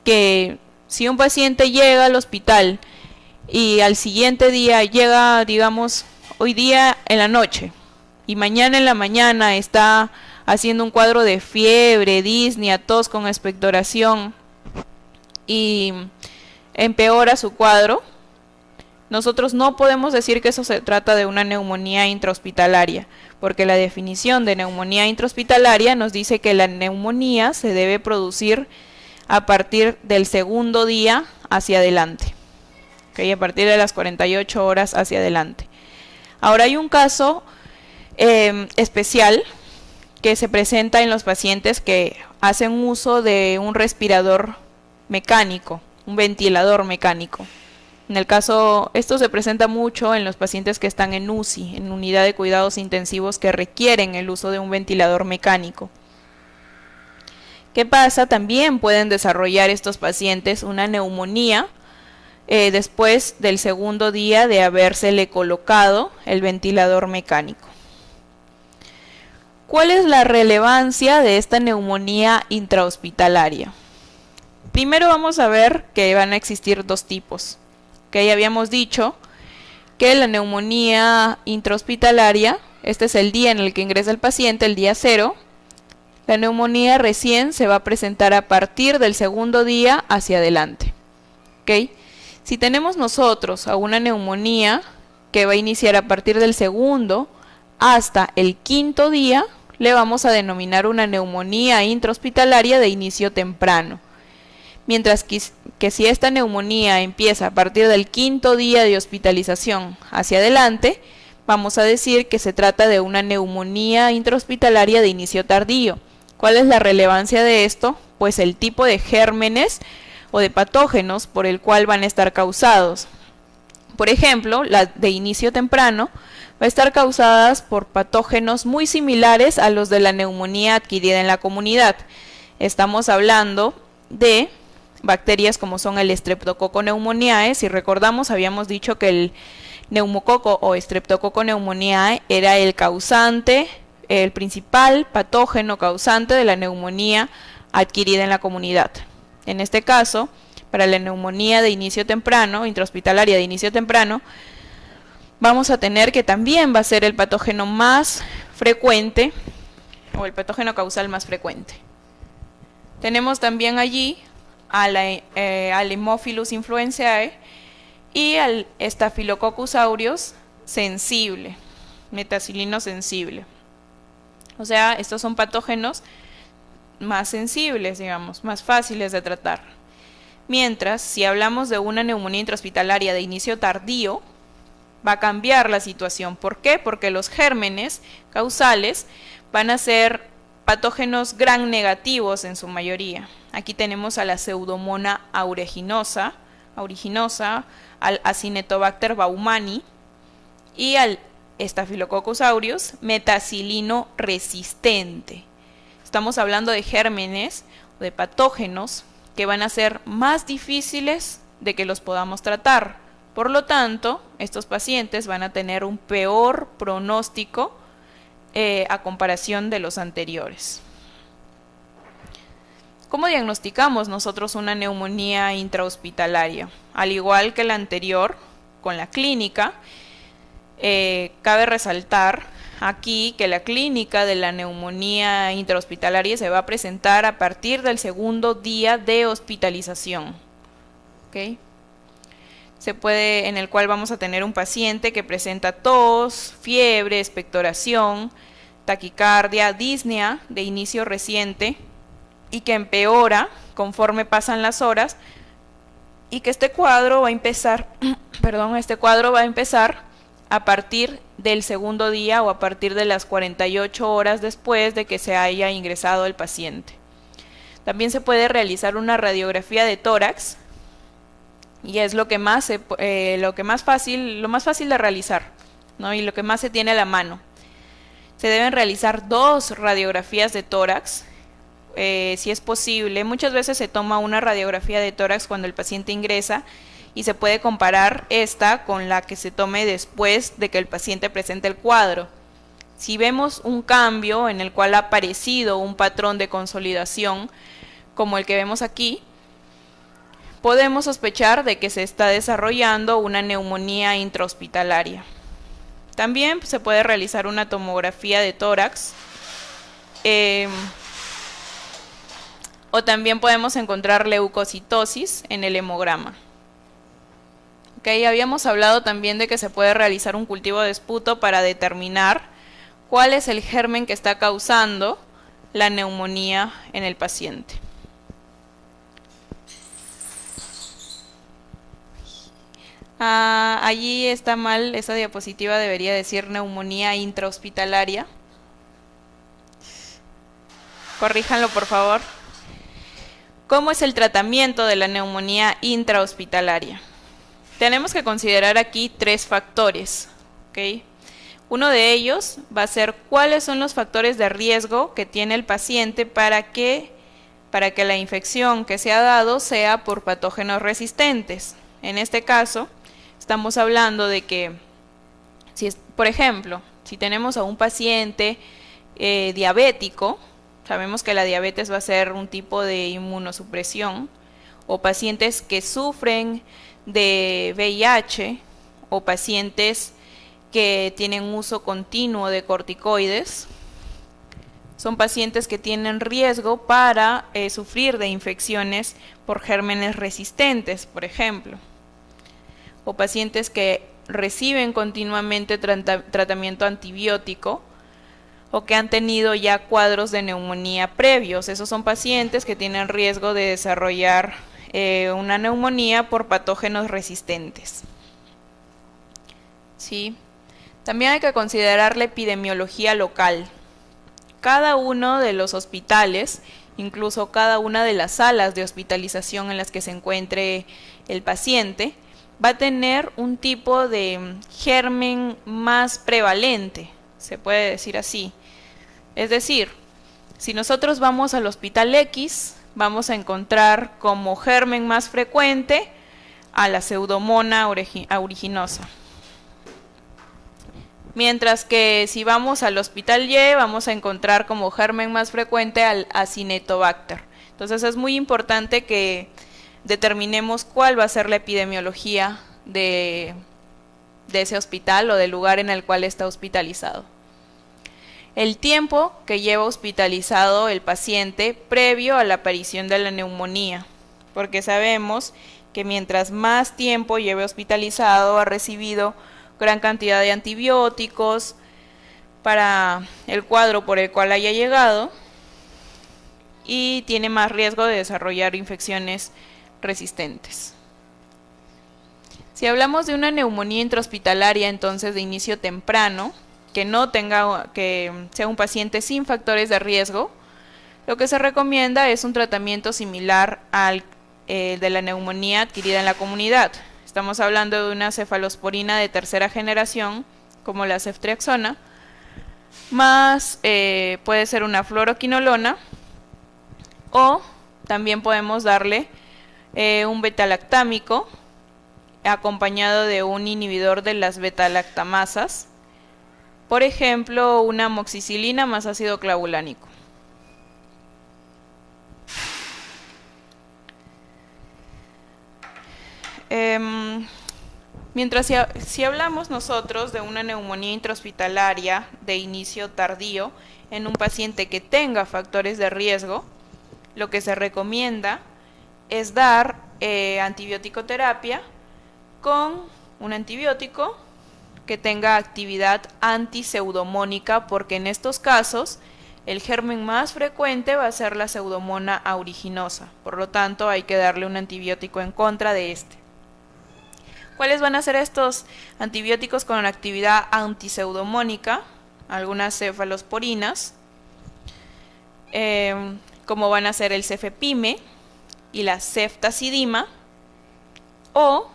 Que si un paciente llega al hospital y al siguiente día llega, digamos, hoy día en la noche y mañana en la mañana está haciendo un cuadro de fiebre, disnea, tos con expectoración y empeora su cuadro, nosotros no podemos decir que eso se trata de una neumonía intrahospitalaria, porque la definición de neumonía intrahospitalaria nos dice que la neumonía se debe producir a partir del segundo día hacia adelante. A partir de las 48 horas hacia adelante. Ahora hay un caso especial que se presenta en los pacientes que hacen uso de un respirador mecánico, un ventilador mecánico. En el caso, esto se presenta mucho en los pacientes que están en UCI, en unidad de cuidados intensivos, que requieren el uso de un ventilador mecánico. ¿Qué pasa? También pueden desarrollar estos pacientes una neumonía después del segundo día de habérsele colocado el ventilador mecánico. ¿Cuál es la relevancia de esta neumonía intrahospitalaria? Primero vamos a ver que van a existir dos tipos. Que ya habíamos dicho que la neumonía intrahospitalaria, este es el día en el que ingresa el paciente, el día 0. La neumonía recién se va a presentar a partir del segundo día hacia adelante. ¿Okay? Si tenemos nosotros a una neumonía que va a iniciar a partir del segundo hasta el quinto día, le vamos a denominar una neumonía intrahospitalaria de inicio temprano. Mientras que si esta neumonía empieza a partir del quinto día de hospitalización hacia adelante, vamos a decir que se trata de una neumonía intrahospitalaria de inicio tardío. ¿Cuál es la relevancia de esto? Pues el tipo de gérmenes o de patógenos por el cual van a estar causados. Por ejemplo, la de inicio temprano va a estar causadas por patógenos muy similares a los de la neumonía adquirida en la comunidad. Estamos hablando de bacterias como son el Streptococcus pneumoniae. Si recordamos, habíamos dicho que el neumococo o Streptococcus pneumoniae era el causante, el principal patógeno causante de la neumonía adquirida en la comunidad. En este caso, para la neumonía de inicio temprano, intrahospitalaria de inicio temprano, vamos a tener que también va a ser el patógeno más frecuente o el patógeno causal más frecuente. Tenemos también allí al Haemophilus influenzae y al Staphylococcus aureus sensible, metacilino sensible. O sea, estos son patógenos más sensibles, digamos, más fáciles de tratar. Mientras, si hablamos de una neumonía intrahospitalaria de inicio tardío, va a cambiar la situación. ¿Por qué? Porque los gérmenes causales van a ser patógenos gram negativos en su mayoría. Aquí tenemos a la Pseudomonas aeruginosa aeruginosa, al Acinetobacter baumani y al Staphylococcus aureus metacilino resistente. Estamos hablando de gérmenes o de patógenos que van a ser más difíciles de que los podamos tratar. Por lo tanto, estos pacientes van a tener un peor pronóstico a comparación de los anteriores. ¿Cómo diagnosticamos nosotros una neumonía intrahospitalaria? Al igual que la anterior, con la clínica, cabe resaltar aquí que la clínica de la neumonía intrahospitalaria se va a presentar a partir del segundo día de hospitalización. ¿Okay? En el cual vamos a tener un paciente que presenta tos, fiebre, expectoración, taquicardia, disnea de inicio reciente y que empeora conforme pasan las horas, y que este cuadro va a empezar, a partir del segundo día o a partir de las 48 horas después de que se haya ingresado el paciente. También se puede realizar una radiografía de tórax, y es lo más fácil de realizar, ¿no? Y lo que más se tiene a la mano. Se deben realizar 2 radiografías de tórax, si es posible. Muchas veces se toma una radiografía de tórax cuando el paciente ingresa y se puede comparar esta con la que se tome después de que el paciente presente el cuadro. Si vemos un cambio en el cual ha aparecido un patrón de consolidación como el que vemos aquí, podemos sospechar de que se está desarrollando una neumonía intrahospitalaria. También se puede realizar una tomografía de tórax, o también podemos encontrar leucocitosis en el hemograma. Okay, habíamos hablado también de que se puede realizar un cultivo de esputo para determinar cuál es el germen que está causando la neumonía en el paciente. Allí está mal, esa diapositiva debería decir neumonía intrahospitalaria. Corríjanlo, por favor. ¿Cómo es el tratamiento de la neumonía intrahospitalaria? Tenemos que considerar aquí 3 factores. ¿Okay? Uno de ellos va a ser cuáles son los factores de riesgo que tiene el paciente para que la infección que se ha dado sea por patógenos resistentes. En este caso, estamos hablando de que, por ejemplo, si tenemos a un paciente diabético, sabemos que la diabetes va a ser un tipo de inmunosupresión, o pacientes que sufren de VIH, o pacientes que tienen uso continuo de corticoides, son pacientes que tienen riesgo para sufrir de infecciones por gérmenes resistentes, por ejemplo, o pacientes que reciben continuamente tratamiento antibiótico o que han tenido ya cuadros de neumonía previos. Esos son pacientes que tienen riesgo de desarrollar una neumonía por patógenos resistentes. ¿Sí? También hay que considerar la epidemiología local. Cada uno de los hospitales, incluso cada una de las salas de hospitalización en las que se encuentre el paciente, va a tener un tipo de germen más prevalente, se puede decir así. Es decir, si nosotros vamos al hospital X, vamos a encontrar como germen más frecuente a la Pseudomonas aeruginosa. Mientras que si vamos al hospital Y, vamos a encontrar como germen más frecuente al Acinetobacter. Entonces es muy importante que determinemos cuál va a ser la epidemiología de ese hospital o del lugar en el cual está hospitalizado. El tiempo que lleva hospitalizado el paciente previo a la aparición de la neumonía, porque sabemos que mientras más tiempo lleve hospitalizado, ha recibido gran cantidad de antibióticos para el cuadro por el cual haya llegado y tiene más riesgo de desarrollar infecciones resistentes. Si hablamos de una neumonía intrahospitalaria, entonces de inicio temprano, que sea un paciente sin factores de riesgo, lo que se recomienda es un tratamiento similar al de la neumonía adquirida en la comunidad. Estamos hablando de una cefalosporina de tercera generación, como la ceftriaxona, más puede ser una fluoroquinolona, o también podemos darle un betalactámico acompañado de un inhibidor de las betalactamasas, por ejemplo una amoxicilina más ácido clavulánico. Mientras si hablamos nosotros de una neumonía intrahospitalaria de inicio tardío en un paciente que tenga factores de riesgo, lo que se recomienda es dar antibiótico-terapia con un antibiótico que tenga actividad antiseudomónica, porque en estos casos el germen más frecuente va a ser la Pseudomonas aeruginosa, por lo tanto hay que darle un antibiótico en contra de este. ¿Cuáles van a ser estos antibióticos con actividad antiseudomónica? Algunas cefalosporinas, como van a ser el cefepime y la ceftazidima, o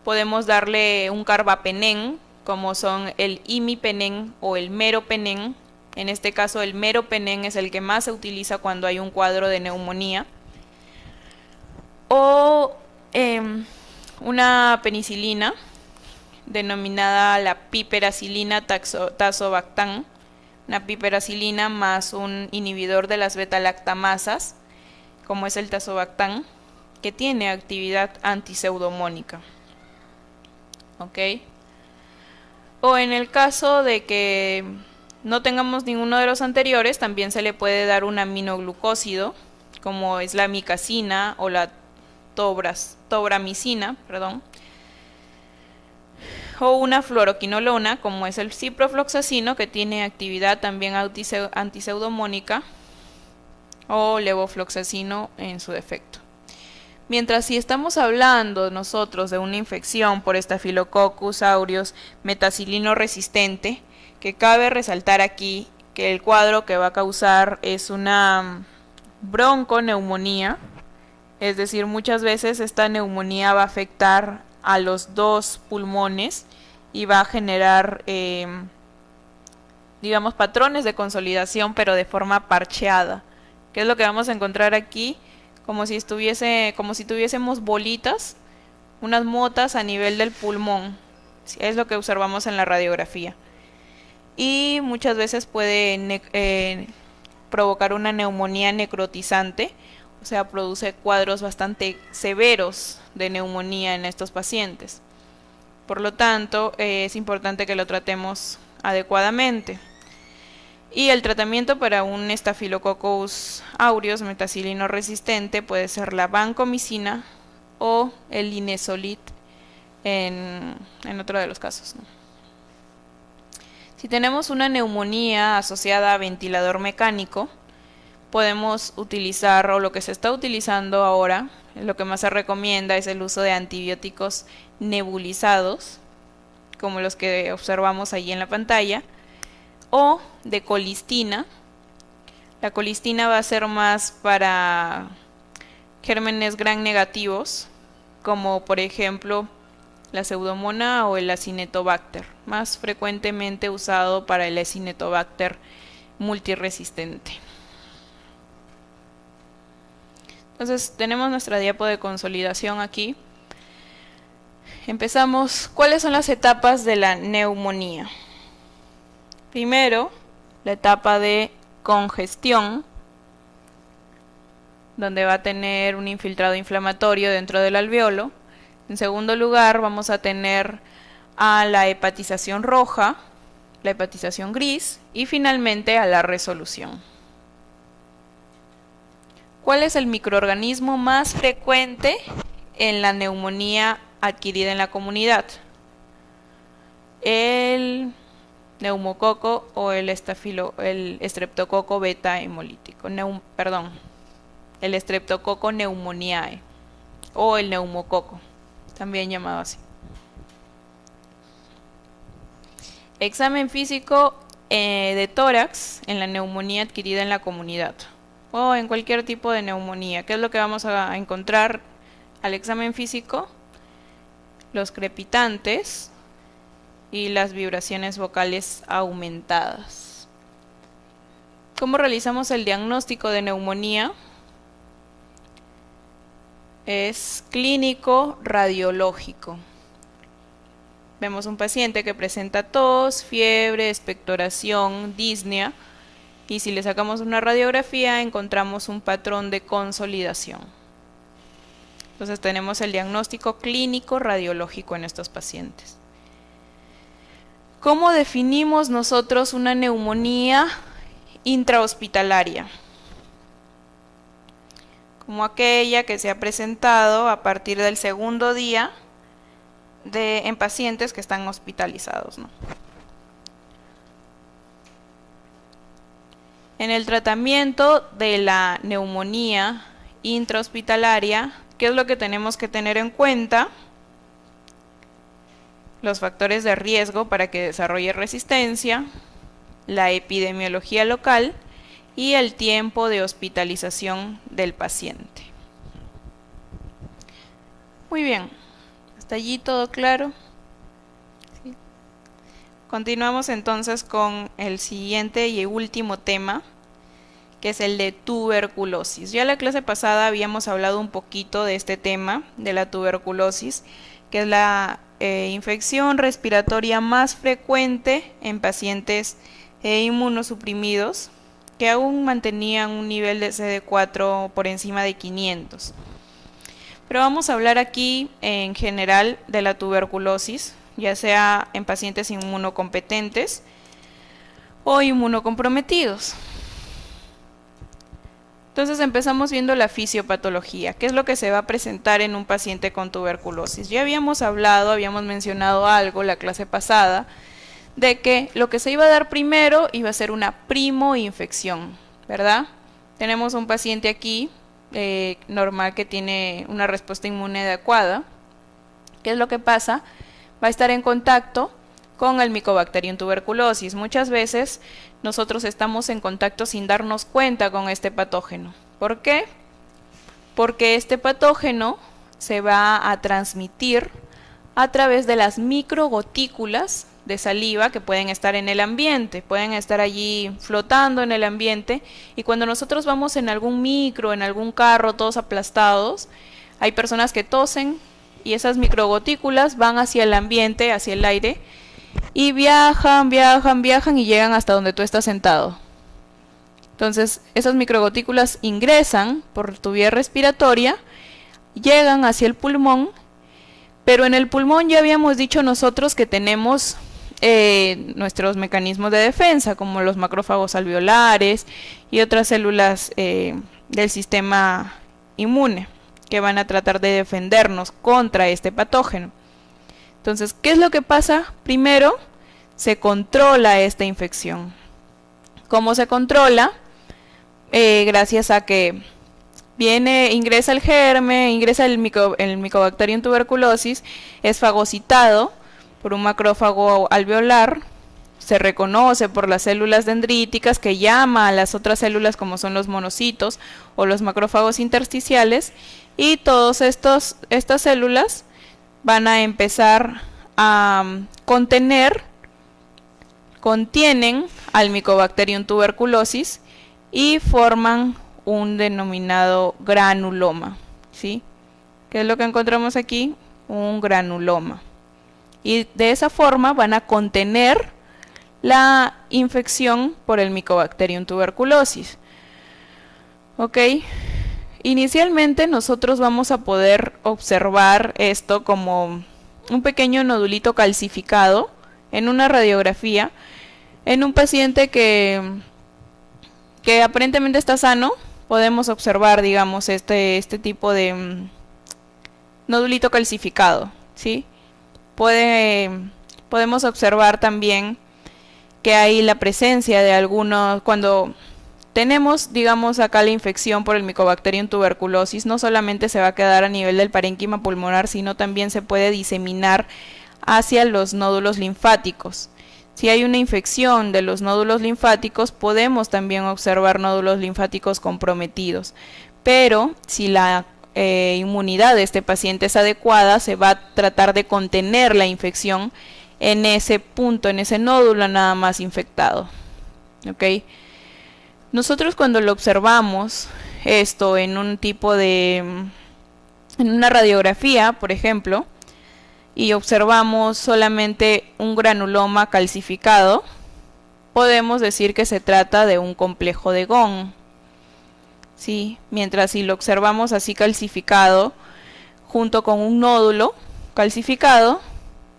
podemos darle un carbapenén, como son el imipenén o el meropenén. En este caso el meropenén es el que más se utiliza cuando hay un cuadro de neumonía, o una penicilina denominada la piperacilina tazobactam, una piperacilina más un inhibidor de las betalactamasas, como es el tazobactam, que tiene actividad antiseudomónica. ¿Ok? O en el caso de que no tengamos ninguno de los anteriores, también se le puede dar un aminoglucósido, como es la micacina o la tobramicina, o una fluoroquinolona, como es el ciprofloxacino, que tiene actividad también antiseudomónica, o levofloxacino en su defecto. Mientras si estamos hablando nosotros de una infección por Staphylococcus aureus metacilino resistente, que cabe resaltar aquí que el cuadro que va a causar es una bronconeumonía, es decir, muchas veces esta neumonía va a afectar a los dos pulmones y va a generar, digamos, patrones de consolidación, pero de forma parcheada. ¿Qué es lo que vamos a encontrar aquí? Como si tuviésemos bolitas, unas motas a nivel del pulmón. Es lo que observamos en la radiografía. Y muchas veces puede provocar una neumonía necrotizante, o sea, produce cuadros bastante severos de neumonía en estos pacientes. Por lo tanto, es importante que lo tratemos adecuadamente. Y el tratamiento para un Staphylococcus aureus metacilino resistente puede ser la vancomicina o el linezolid en otro de los casos, ¿no? Si tenemos una neumonía asociada a ventilador mecánico, podemos utilizar, o lo que se está utilizando ahora, lo que más se recomienda es el uso de antibióticos nebulizados, como los que observamos allí en la pantalla, o de colistina. La colistina va a ser más para gérmenes gram negativos, como por ejemplo la Pseudomonas o el Acinetobacter, más frecuentemente usado para el Acinetobacter multiresistente. Entonces tenemos nuestra diapo de consolidación aquí. Empezamos. ¿Cuáles son las etapas de la neumonía? Primero, la etapa de congestión, donde va a tener un infiltrado inflamatorio dentro del alveolo. En segundo lugar, vamos a tener a la hepatización roja, la hepatización gris y finalmente a la resolución. ¿Cuál es el microorganismo más frecuente en la neumonía adquirida en la comunidad? El neumococo o el estreptococo beta hemolítico, el estreptococo pneumoniae o el neumococo, también llamado así. Examen físico de tórax en la neumonía adquirida en la comunidad o en cualquier tipo de neumonía. ¿Qué es lo que vamos a encontrar? al examen físico, los crepitantes y las vibraciones vocales aumentadas. ¿Cómo realizamos el diagnóstico de neumonía? Es clínico radiológico. Vemos un paciente que presenta tos, fiebre, expectoración, disnea, y si le sacamos una radiografía encontramos un patrón de consolidación. Entonces tenemos el diagnóstico clínico radiológico en estos pacientes. ¿Cómo definimos nosotros una neumonía intrahospitalaria? Como aquella que se ha presentado a partir del segundo día en pacientes que están hospitalizados, ¿no? En el tratamiento de la neumonía intrahospitalaria, ¿qué es lo que tenemos que tener en cuenta? Los factores de riesgo para que desarrolle resistencia, la epidemiología local y el tiempo de hospitalización del paciente. Muy bien, hasta allí todo claro. ¿Sí? Continuamos entonces con el siguiente y último tema, que es el de tuberculosis. Ya en la clase pasada habíamos hablado un poquito de este tema, de la tuberculosis, que es la infección respiratoria más frecuente en pacientes inmunosuprimidos que aún mantenían un nivel de CD4 por encima de 500. Pero vamos a hablar aquí en general de la tuberculosis, ya sea en pacientes inmunocompetentes o inmunocomprometidos. Entonces empezamos viendo la fisiopatología, qué es lo que se va a presentar en un paciente con tuberculosis. Ya habíamos mencionado algo la clase pasada, de que lo que se iba a dar primero iba a ser una primoinfección, ¿verdad? Tenemos un paciente aquí, normal, que tiene una respuesta inmune adecuada. ¿Qué es lo que pasa? Va a estar en contacto con el Mycobacterium tuberculosis. Muchas veces nosotros estamos en contacto sin darnos cuenta con este patógeno. ¿Por qué? Porque este patógeno se va a transmitir a través de las microgotículas de saliva que pueden estar en el ambiente, pueden estar allí flotando en el ambiente, y cuando nosotros vamos en algún micro, en algún carro, todos aplastados, hay personas que tosen y esas microgotículas van hacia el ambiente, hacia el aire, y viajan y llegan hasta donde tú estás sentado. Entonces esas microgotículas ingresan por tu vía respiratoria, llegan hacia el pulmón, pero en el pulmón ya habíamos dicho nosotros que tenemos nuestros mecanismos de defensa, como los macrófagos alveolares y otras células del sistema inmune, que van a tratar de defendernos contra este patógeno. Entonces, ¿qué es lo que pasa? Primero, se controla esta infección. ¿Cómo se controla? Gracias a que ingresa el germen, ingresa el Mycobacterium tuberculosis, es fagocitado por un macrófago alveolar, se reconoce por las células dendríticas que llama a las otras células como son los monocitos o los macrófagos intersticiales, y todas estas células van a empezar a contienen al Mycobacterium tuberculosis y forman un denominado granuloma, ¿sí? ¿Qué es lo que encontramos aquí? Un granuloma. Y de esa forma van a contener la infección por el Mycobacterium tuberculosis. ¿Ok? Inicialmente nosotros vamos a poder observar esto como un pequeño nodulito calcificado en una radiografía en un paciente que aparentemente está sano. Podemos observar, digamos, este tipo de nodulito calcificado, ¿sí? Podemos observar también que hay la presencia de algunos, cuando tenemos, digamos, acá la infección por el Mycobacterium tuberculosis, no solamente se va a quedar a nivel del parénquima pulmonar, sino también se puede diseminar hacia los nódulos linfáticos. Si hay una infección de los nódulos linfáticos, podemos también observar nódulos linfáticos comprometidos. Pero si la inmunidad de este paciente es adecuada, se va a tratar de contener la infección en ese punto, en ese nódulo nada más infectado. ¿Ok? Nosotros cuando lo observamos esto en un tipo de, en una radiografía, por ejemplo, y observamos solamente un granuloma calcificado, podemos decir que se trata de un complejo de Ghon. ¿Sí? Mientras si lo observamos así calcificado, junto con un nódulo calcificado,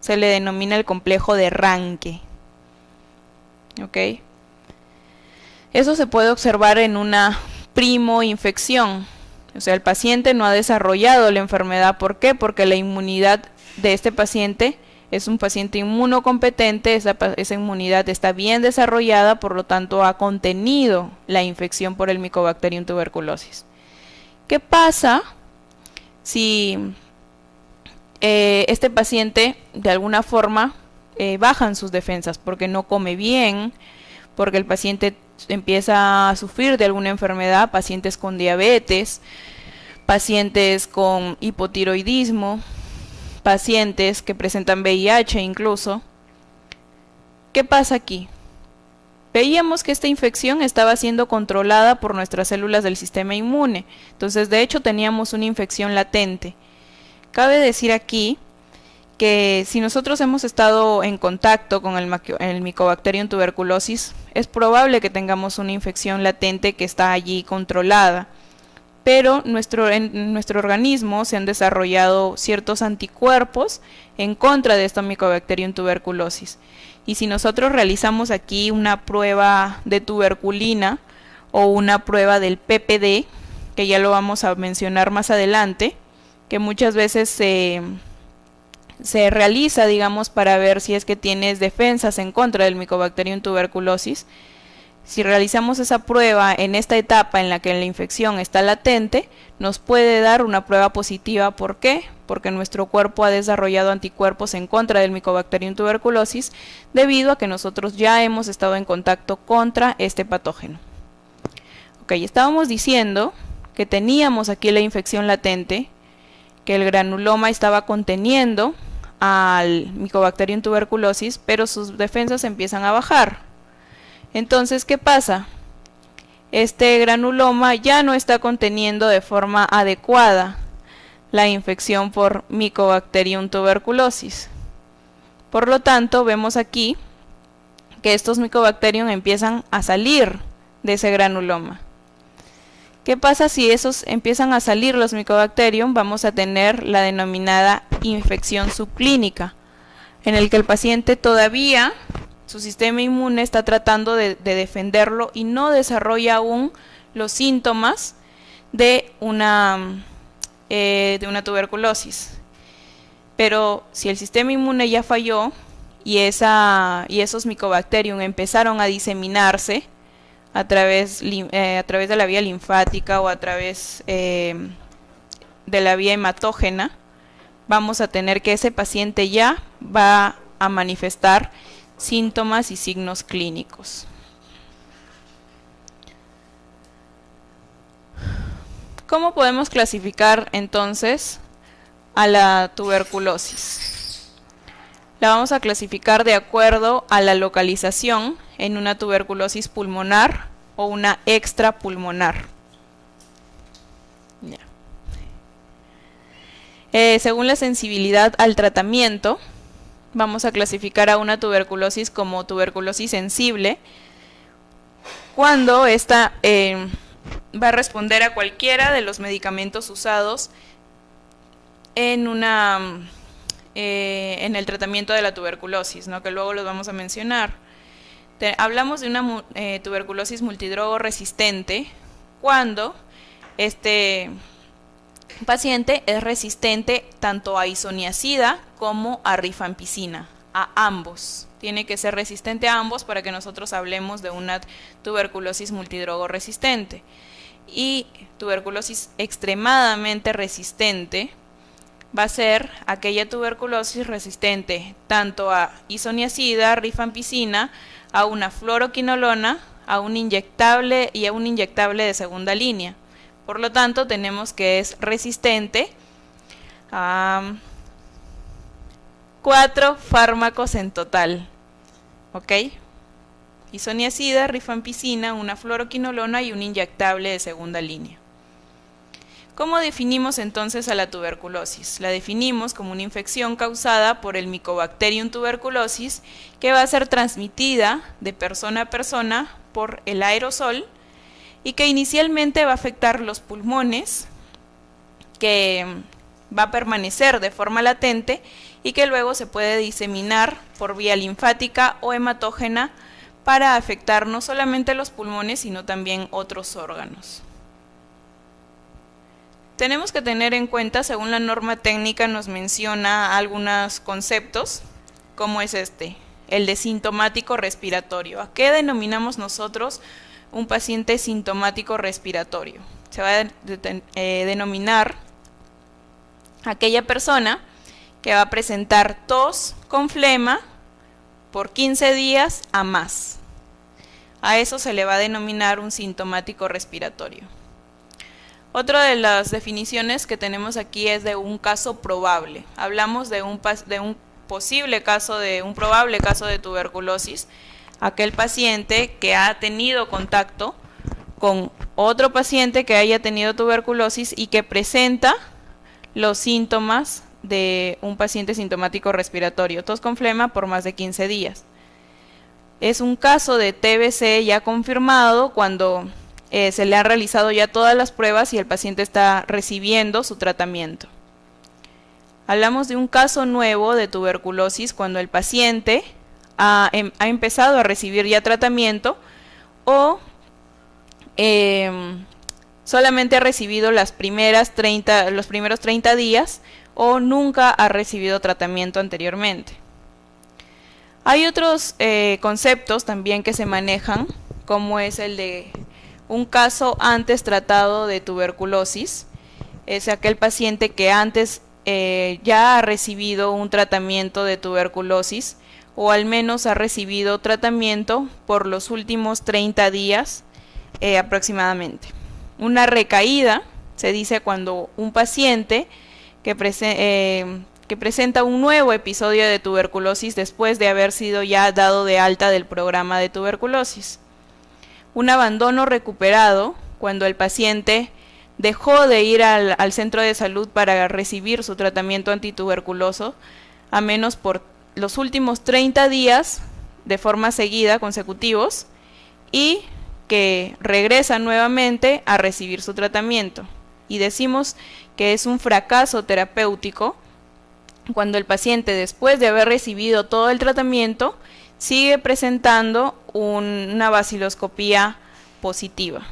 se le denomina el complejo de Ranke. ¿Ok? Eso se puede observar en una primoinfección. O sea, el paciente no ha desarrollado la enfermedad. ¿Por qué? Porque la inmunidad de este paciente es un paciente inmunocompetente, esa inmunidad está bien desarrollada, por lo tanto ha contenido la infección por el Mycobacterium tuberculosis. ¿Qué pasa si este paciente de alguna forma bajan sus defensas? Porque no come bien, porque el paciente empieza a sufrir de alguna enfermedad, pacientes con diabetes, pacientes con hipotiroidismo, pacientes que presentan VIH incluso. ¿Qué pasa aquí? Veíamos que esta infección estaba siendo controlada por nuestras células del sistema inmune, entonces de hecho teníamos una infección latente. Cabe decir aquí que si nosotros hemos estado en contacto con el Mycobacterium tuberculosis, es probable que tengamos una infección latente que está allí controlada, pero en nuestro organismo se han desarrollado ciertos anticuerpos en contra de esta Mycobacterium tuberculosis. Y si nosotros realizamos aquí una prueba de tuberculina o una prueba del PPD, que ya lo vamos a mencionar más adelante, que muchas veces se realiza, digamos, para ver si es que tienes defensas en contra del Mycobacterium tuberculosis. Si realizamos esa prueba en esta etapa en la que la infección está latente, nos puede dar una prueba positiva. ¿Por qué? Porque nuestro cuerpo ha desarrollado anticuerpos en contra del Mycobacterium tuberculosis debido a que nosotros ya hemos estado en contacto contra este patógeno. Ok, estábamos diciendo que teníamos aquí la infección latente, que el granuloma estaba conteniendo al Mycobacterium tuberculosis, pero sus defensas empiezan a bajar. Entonces, ¿qué pasa? Este granuloma ya no está conteniendo de forma adecuada la infección por Mycobacterium tuberculosis. Por lo tanto, vemos aquí que estos Mycobacterium empiezan a salir de ese granuloma. ¿Qué pasa si esos empiezan a salir los Mycobacterium? Vamos a tener la denominada infección subclínica, en el que el paciente todavía, su sistema inmune está tratando de defenderlo y no desarrolla aún los síntomas de una tuberculosis. Pero si el sistema inmune ya falló y esos Mycobacterium empezaron a diseminarse a través de la vía linfática o a través de la vía hematógena, vamos a tener que ese paciente ya va a manifestar síntomas y signos clínicos. ¿Cómo podemos clasificar entonces a la tuberculosis? La vamos a clasificar de acuerdo a la localización en una tuberculosis pulmonar o una extrapulmonar. Según la sensibilidad al tratamiento, vamos a clasificar a una tuberculosis como tuberculosis sensible, cuando esta va a responder a cualquiera de los medicamentos usados en el tratamiento de la tuberculosis, ¿no? Que luego los vamos a mencionar. Hablamos de una tuberculosis multidrogo resistente cuando este paciente es resistente tanto a isoniazida como a rifampicina, a ambos. Tiene que ser resistente a ambos para que nosotros hablemos de una tuberculosis multidrogo resistente. Y tuberculosis extremadamente resistente va a ser aquella tuberculosis resistente tanto a isoniazida, rifampicina, a una fluoroquinolona, a un inyectable y a un inyectable de segunda línea. Por lo tanto, tenemos que es resistente a 4 fármacos en total. ¿Ok? Isoniazida, rifampicina, una fluoroquinolona y un inyectable de segunda línea. ¿Cómo definimos entonces a la tuberculosis? La definimos como una infección causada por el Mycobacterium tuberculosis que va a ser transmitida de persona a persona por el aerosol y que inicialmente va a afectar los pulmones, que va a permanecer de forma latente y que luego se puede diseminar por vía linfática o hematógena para afectar no solamente los pulmones, sino también otros órganos. Tenemos que tener en cuenta, según la norma técnica nos menciona algunos conceptos, como es el de sintomático respiratorio. ¿A qué denominamos nosotros un paciente sintomático respiratorio? Se va a denominar aquella persona que va a presentar tos con flema por 15 días a más. A eso se le va a denominar un sintomático respiratorio. Otra de las definiciones que tenemos aquí es de un caso probable. Hablamos de un posible caso, de un probable caso de tuberculosis, aquel paciente que ha tenido contacto con otro paciente que haya tenido tuberculosis y que presenta los síntomas de un paciente sintomático respiratorio, tos con flema por más de 15 días. Es un caso de TBC ya confirmado cuando se le han realizado ya todas las pruebas y el paciente está recibiendo su tratamiento. Hablamos de un caso nuevo de tuberculosis cuando el paciente ha empezado a recibir ya tratamiento o solamente ha recibido los primeros 30 días o nunca ha recibido tratamiento anteriormente. Hay otros conceptos también que se manejan, como es el de un caso antes tratado de tuberculosis. Es aquel paciente que antes ya ha recibido un tratamiento de tuberculosis o al menos ha recibido tratamiento por los últimos 30 días aproximadamente. Una recaída se dice cuando un paciente que presenta un nuevo episodio de tuberculosis después de haber sido ya dado de alta del programa de tuberculosis. Un abandono recuperado cuando el paciente dejó de ir al centro de salud para recibir su tratamiento antituberculoso, a menos por los últimos 30 días de forma seguida, consecutivos, y que regresa nuevamente a recibir su tratamiento. Y decimos que es un fracaso terapéutico cuando el paciente, después de haber recibido todo el tratamiento, sigue presentando una baciloscopía positiva.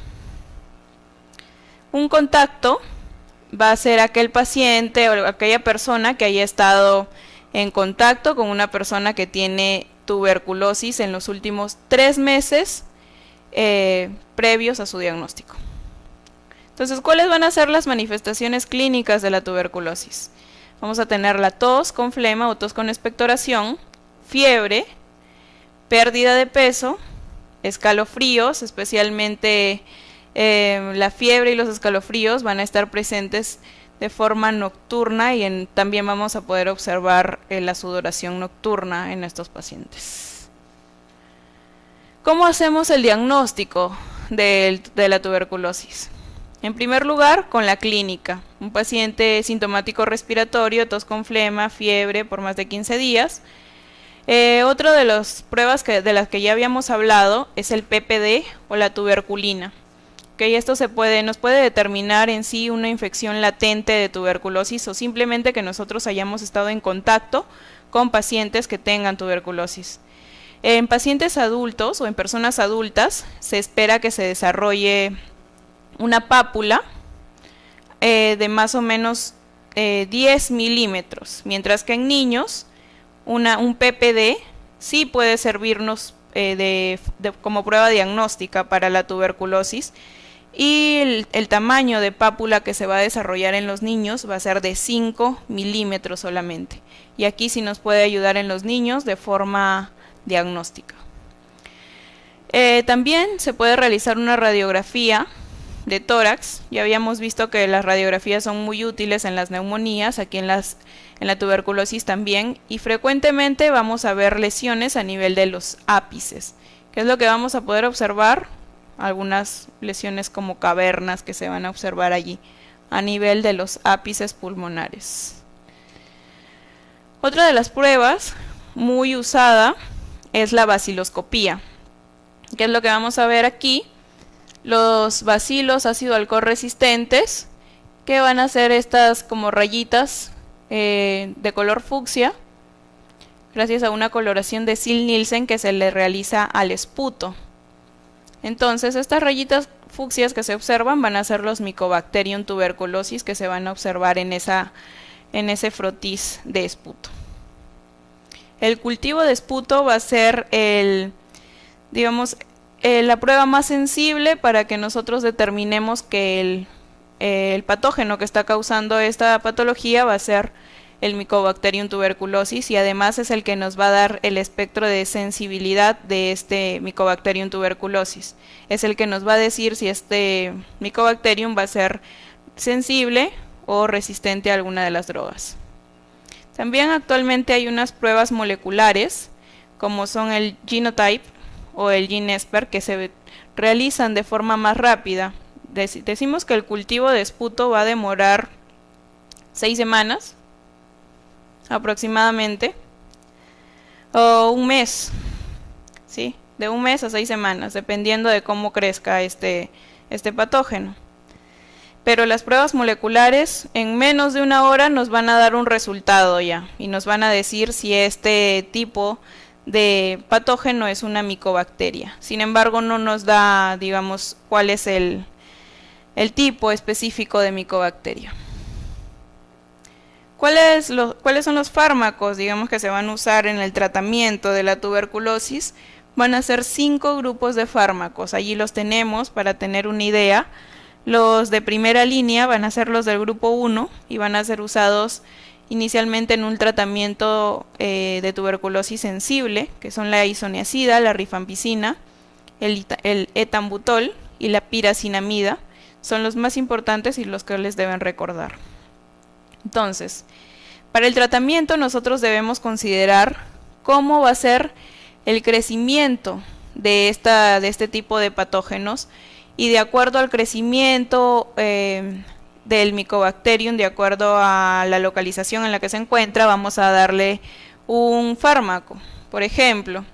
Un contacto va a ser aquel paciente o aquella persona que haya estado en contacto con una persona que tiene tuberculosis en los últimos 3 meses previos a su diagnóstico. Entonces, ¿cuáles van a ser las manifestaciones clínicas de la tuberculosis? Vamos a tener la tos con flema o tos con expectoración, fiebre, pérdida de peso, escalofríos, especialmente la fiebre y los escalofríos van a estar presentes de forma nocturna y también vamos a poder observar la sudoración nocturna en estos pacientes. ¿Cómo hacemos el diagnóstico de la tuberculosis? En primer lugar, con la clínica. Un paciente sintomático respiratorio, tos con flema, fiebre por más de 15 días. Otra de las pruebas de las que ya habíamos hablado es el PPD o la tuberculina. Esto nos puede determinar en sí una infección latente de tuberculosis o simplemente que nosotros hayamos estado en contacto con pacientes que tengan tuberculosis. En pacientes adultos o en personas adultas se espera que se desarrolle una pápula de más o menos 10 milímetros, mientras que en niños un PPD sí puede servirnos como prueba diagnóstica para la tuberculosis, y el tamaño de pápula que se va a desarrollar en los niños va a ser de 5 milímetros solamente, y aquí sí nos puede ayudar en los niños de forma diagnóstica. También se puede realizar una radiografía de tórax. Ya habíamos visto que las radiografías son muy útiles en las neumonías, aquí en la tuberculosis también, y frecuentemente vamos a ver lesiones a nivel de los ápices. ¿Qué es lo que vamos a poder observar? Algunas lesiones como cavernas que se van a observar allí, a nivel de los ápices pulmonares. Otra de las pruebas muy usada es la baciloscopía. ¿Qué es lo que vamos a ver aquí? Los bacilos ácido alcohol resistentes, que van a ser estas como rayitas de color fucsia, gracias a una coloración de Ziehl-Neelsen que se le realiza al esputo. Entonces estas rayitas fucsias que se observan van a ser los Mycobacterium tuberculosis que se van a observar en ese frotis de esputo. El cultivo de esputo va a ser la prueba más sensible para que nosotros determinemos que el patógeno que está causando esta patología va a ser el Mycobacterium tuberculosis, y además es el que nos va a dar el espectro de sensibilidad de este Mycobacterium tuberculosis. Es el que nos va a decir si este Mycobacterium va a ser sensible o resistente a alguna de las drogas. También actualmente hay unas pruebas moleculares, como son el Genotype o el GeneSper, que se realizan de forma más rápida. Decimos que el cultivo de esputo va a demorar 6 semanas aproximadamente, o un mes, ¿sí? De un mes a 6 semanas, dependiendo de cómo crezca este patógeno. Pero las pruebas moleculares en menos de una hora nos van a dar un resultado ya, y nos van a decir si este tipo de patógeno es una micobacteria. Sin embargo, no nos da, digamos, cuál es el tipo específico de micobacteria. ¿Cuáles son los fármacos, digamos, que se van a usar en el tratamiento de la tuberculosis? Van a ser 5 grupos de fármacos. Allí los tenemos para tener una idea. Los de primera línea van a ser los del grupo 1 y van a ser usados inicialmente en un tratamiento de tuberculosis sensible, que son la isoniazida, la rifampicina, el etambutol y la piracinamida. Son los más importantes y los que les deben recordar. Entonces, para el tratamiento nosotros debemos considerar cómo va a ser el crecimiento de este tipo de patógenos, y de acuerdo al crecimiento del Mycobacterium, de acuerdo a la localización en la que se encuentra, vamos a darle un fármaco. Por ejemplo,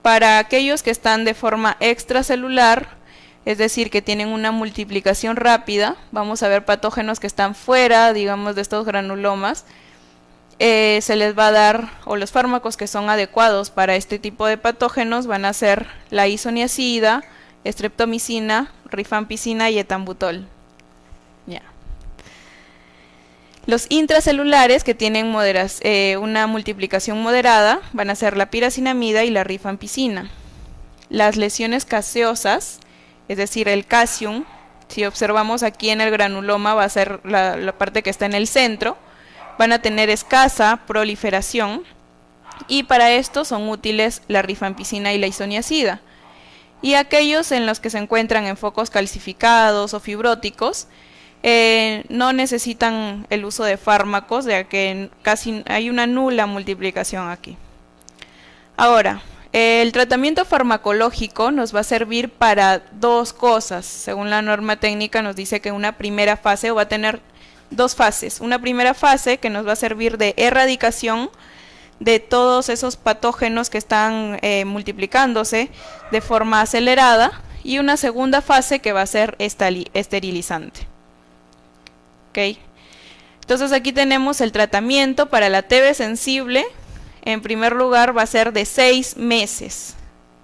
para aquellos que están de forma extracelular, es decir, que tienen una multiplicación rápida, vamos a ver patógenos que están fuera, digamos, de estos granulomas, se les va a dar, o los fármacos que son adecuados para este tipo de patógenos van a ser la isoniazida, streptomicina, rifampicina y etambutol. Ya. Los intracelulares que tienen una multiplicación moderada van a ser la piracinamida y la rifampicina. Las lesiones caseosas, es decir, el calcium, si observamos aquí en el granuloma, va a ser la parte que está en el centro, van a tener escasa proliferación, y para esto son útiles la rifampicina y la isoniazida. Y aquellos en los que se encuentran en focos calcificados o fibróticos, no necesitan el uso de fármacos, ya que casi hay una nula multiplicación aquí. Ahora, el tratamiento farmacológico nos va a servir para 2 cosas. Según la norma técnica nos dice que una primera fase, o va a tener 2 fases. Una primera fase que nos va a servir de erradicación de todos esos patógenos que están multiplicándose de forma acelerada, y una segunda fase que va a ser esterilizante. ¿Okay? Entonces aquí tenemos el tratamiento para la TB sensible. En primer lugar va a ser de 6 meses.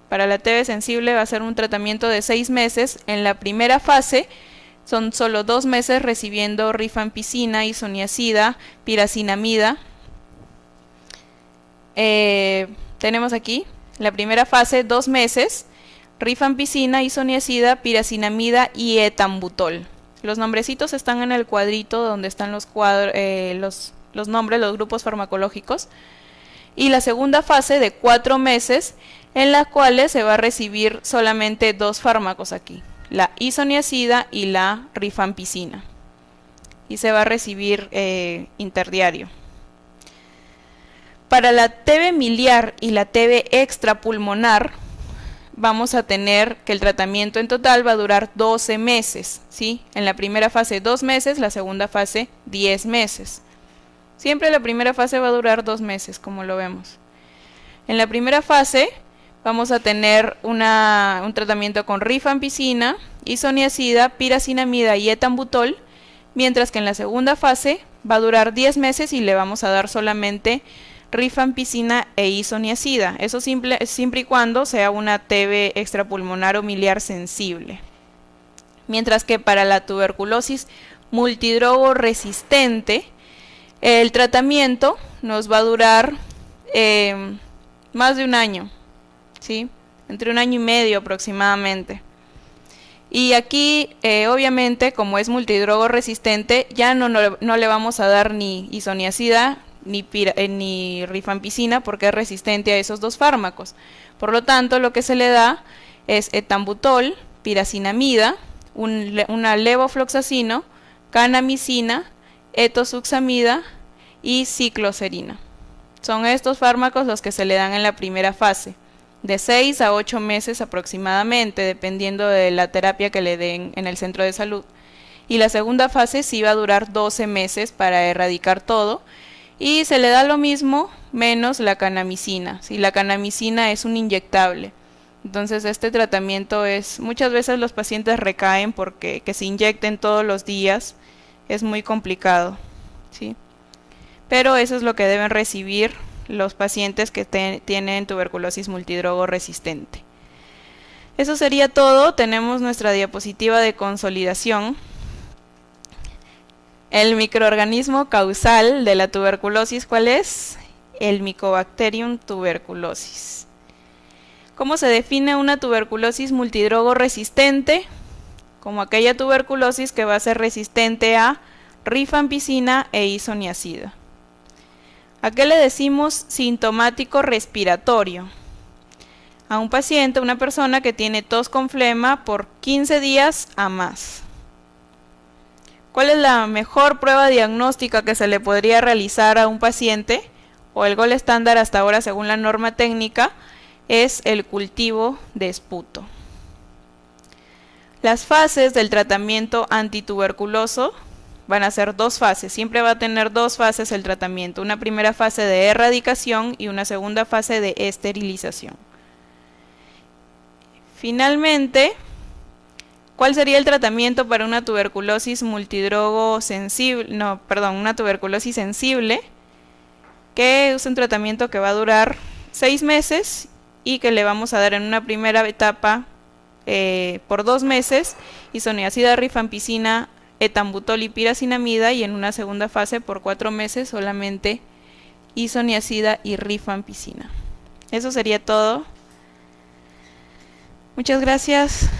Para la TB sensible va a ser un tratamiento de 6 meses. En la primera fase son solo 2 meses recibiendo rifampicina, isoniazida, piracinamida. Tenemos aquí la primera fase, 2 meses, rifampicina, isoniazida, piracinamida y etambutol. Los nombrecitos están en el cuadrito donde están los nombres, los grupos farmacológicos. Y la segunda fase de 4 meses, en las cuales se va a recibir solamente 2 fármacos aquí, la isoniazida y la rifampicina. Y se va a recibir interdiario. Para la TB miliar y la TB extrapulmonar, vamos a tener que el tratamiento en total va a durar 12 meses, ¿sí? En la primera fase 2 meses, la segunda fase 10 meses. Siempre la primera fase va a durar 2 meses, como lo vemos. En la primera fase vamos a tener un tratamiento con rifampicina, isoniazida, piracinamida y etambutol, mientras que en la segunda fase va a durar 10 meses y le vamos a dar solamente rifampicina e isoniazida. Eso siempre y cuando sea una TB extrapulmonar o miliar sensible. Mientras que para la tuberculosis multidrogo resistente, el tratamiento nos va a durar más de un año, ¿sí? Entre 1 año y medio aproximadamente. Y aquí, obviamente, como es multidrogo resistente, ya no le vamos a dar ni isoniazida ni rifampicina porque es resistente a esos dos fármacos. Por lo tanto, lo que se le da es etambutol, piracinamida, una levofloxacino, canamicina, etosuxamida y cicloserina. Son estos fármacos los que se le dan en la primera fase, de 6 a 8 meses aproximadamente, dependiendo de la terapia que le den en el centro de salud. Y la segunda fase sí va a durar 12 meses para erradicar todo, y se le da lo mismo menos la canamicina. Si la canamicina es un inyectable, entonces este tratamiento muchas veces los pacientes recaen porque que se inyecten todos los días es muy complicado, ¿sí? Pero eso es lo que deben recibir los pacientes que tienen tuberculosis multidrogo resistente. Eso sería todo. Tenemos nuestra diapositiva de consolidación. El microorganismo causal de la tuberculosis, ¿cuál es? El Mycobacterium tuberculosis. ¿Cómo se define una tuberculosis multidrogo resistente? Como aquella tuberculosis que va a ser resistente a rifampicina e isoniazida. ¿A qué le decimos sintomático respiratorio? A un paciente, una persona que tiene tos con flema por 15 días a más. ¿Cuál es la mejor prueba diagnóstica que se le podría realizar a un paciente? O el gol estándar hasta ahora según la norma técnica es el cultivo de esputo. Las fases del tratamiento antituberculoso van a ser 2 fases, siempre va a tener 2 fases el tratamiento, una primera fase de erradicación y una segunda fase de esterilización. Finalmente, ¿cuál sería el tratamiento para una tuberculosis multidrogo sensible? Una tuberculosis sensible, que es un tratamiento que va a durar 6 meses y que le vamos a dar en una primera etapa por 2 meses isoniazida, rifampicina, etambutol y piracinamida, y en una segunda fase por 4 meses solamente isoniazida y rifampicina. Eso sería todo. Muchas gracias.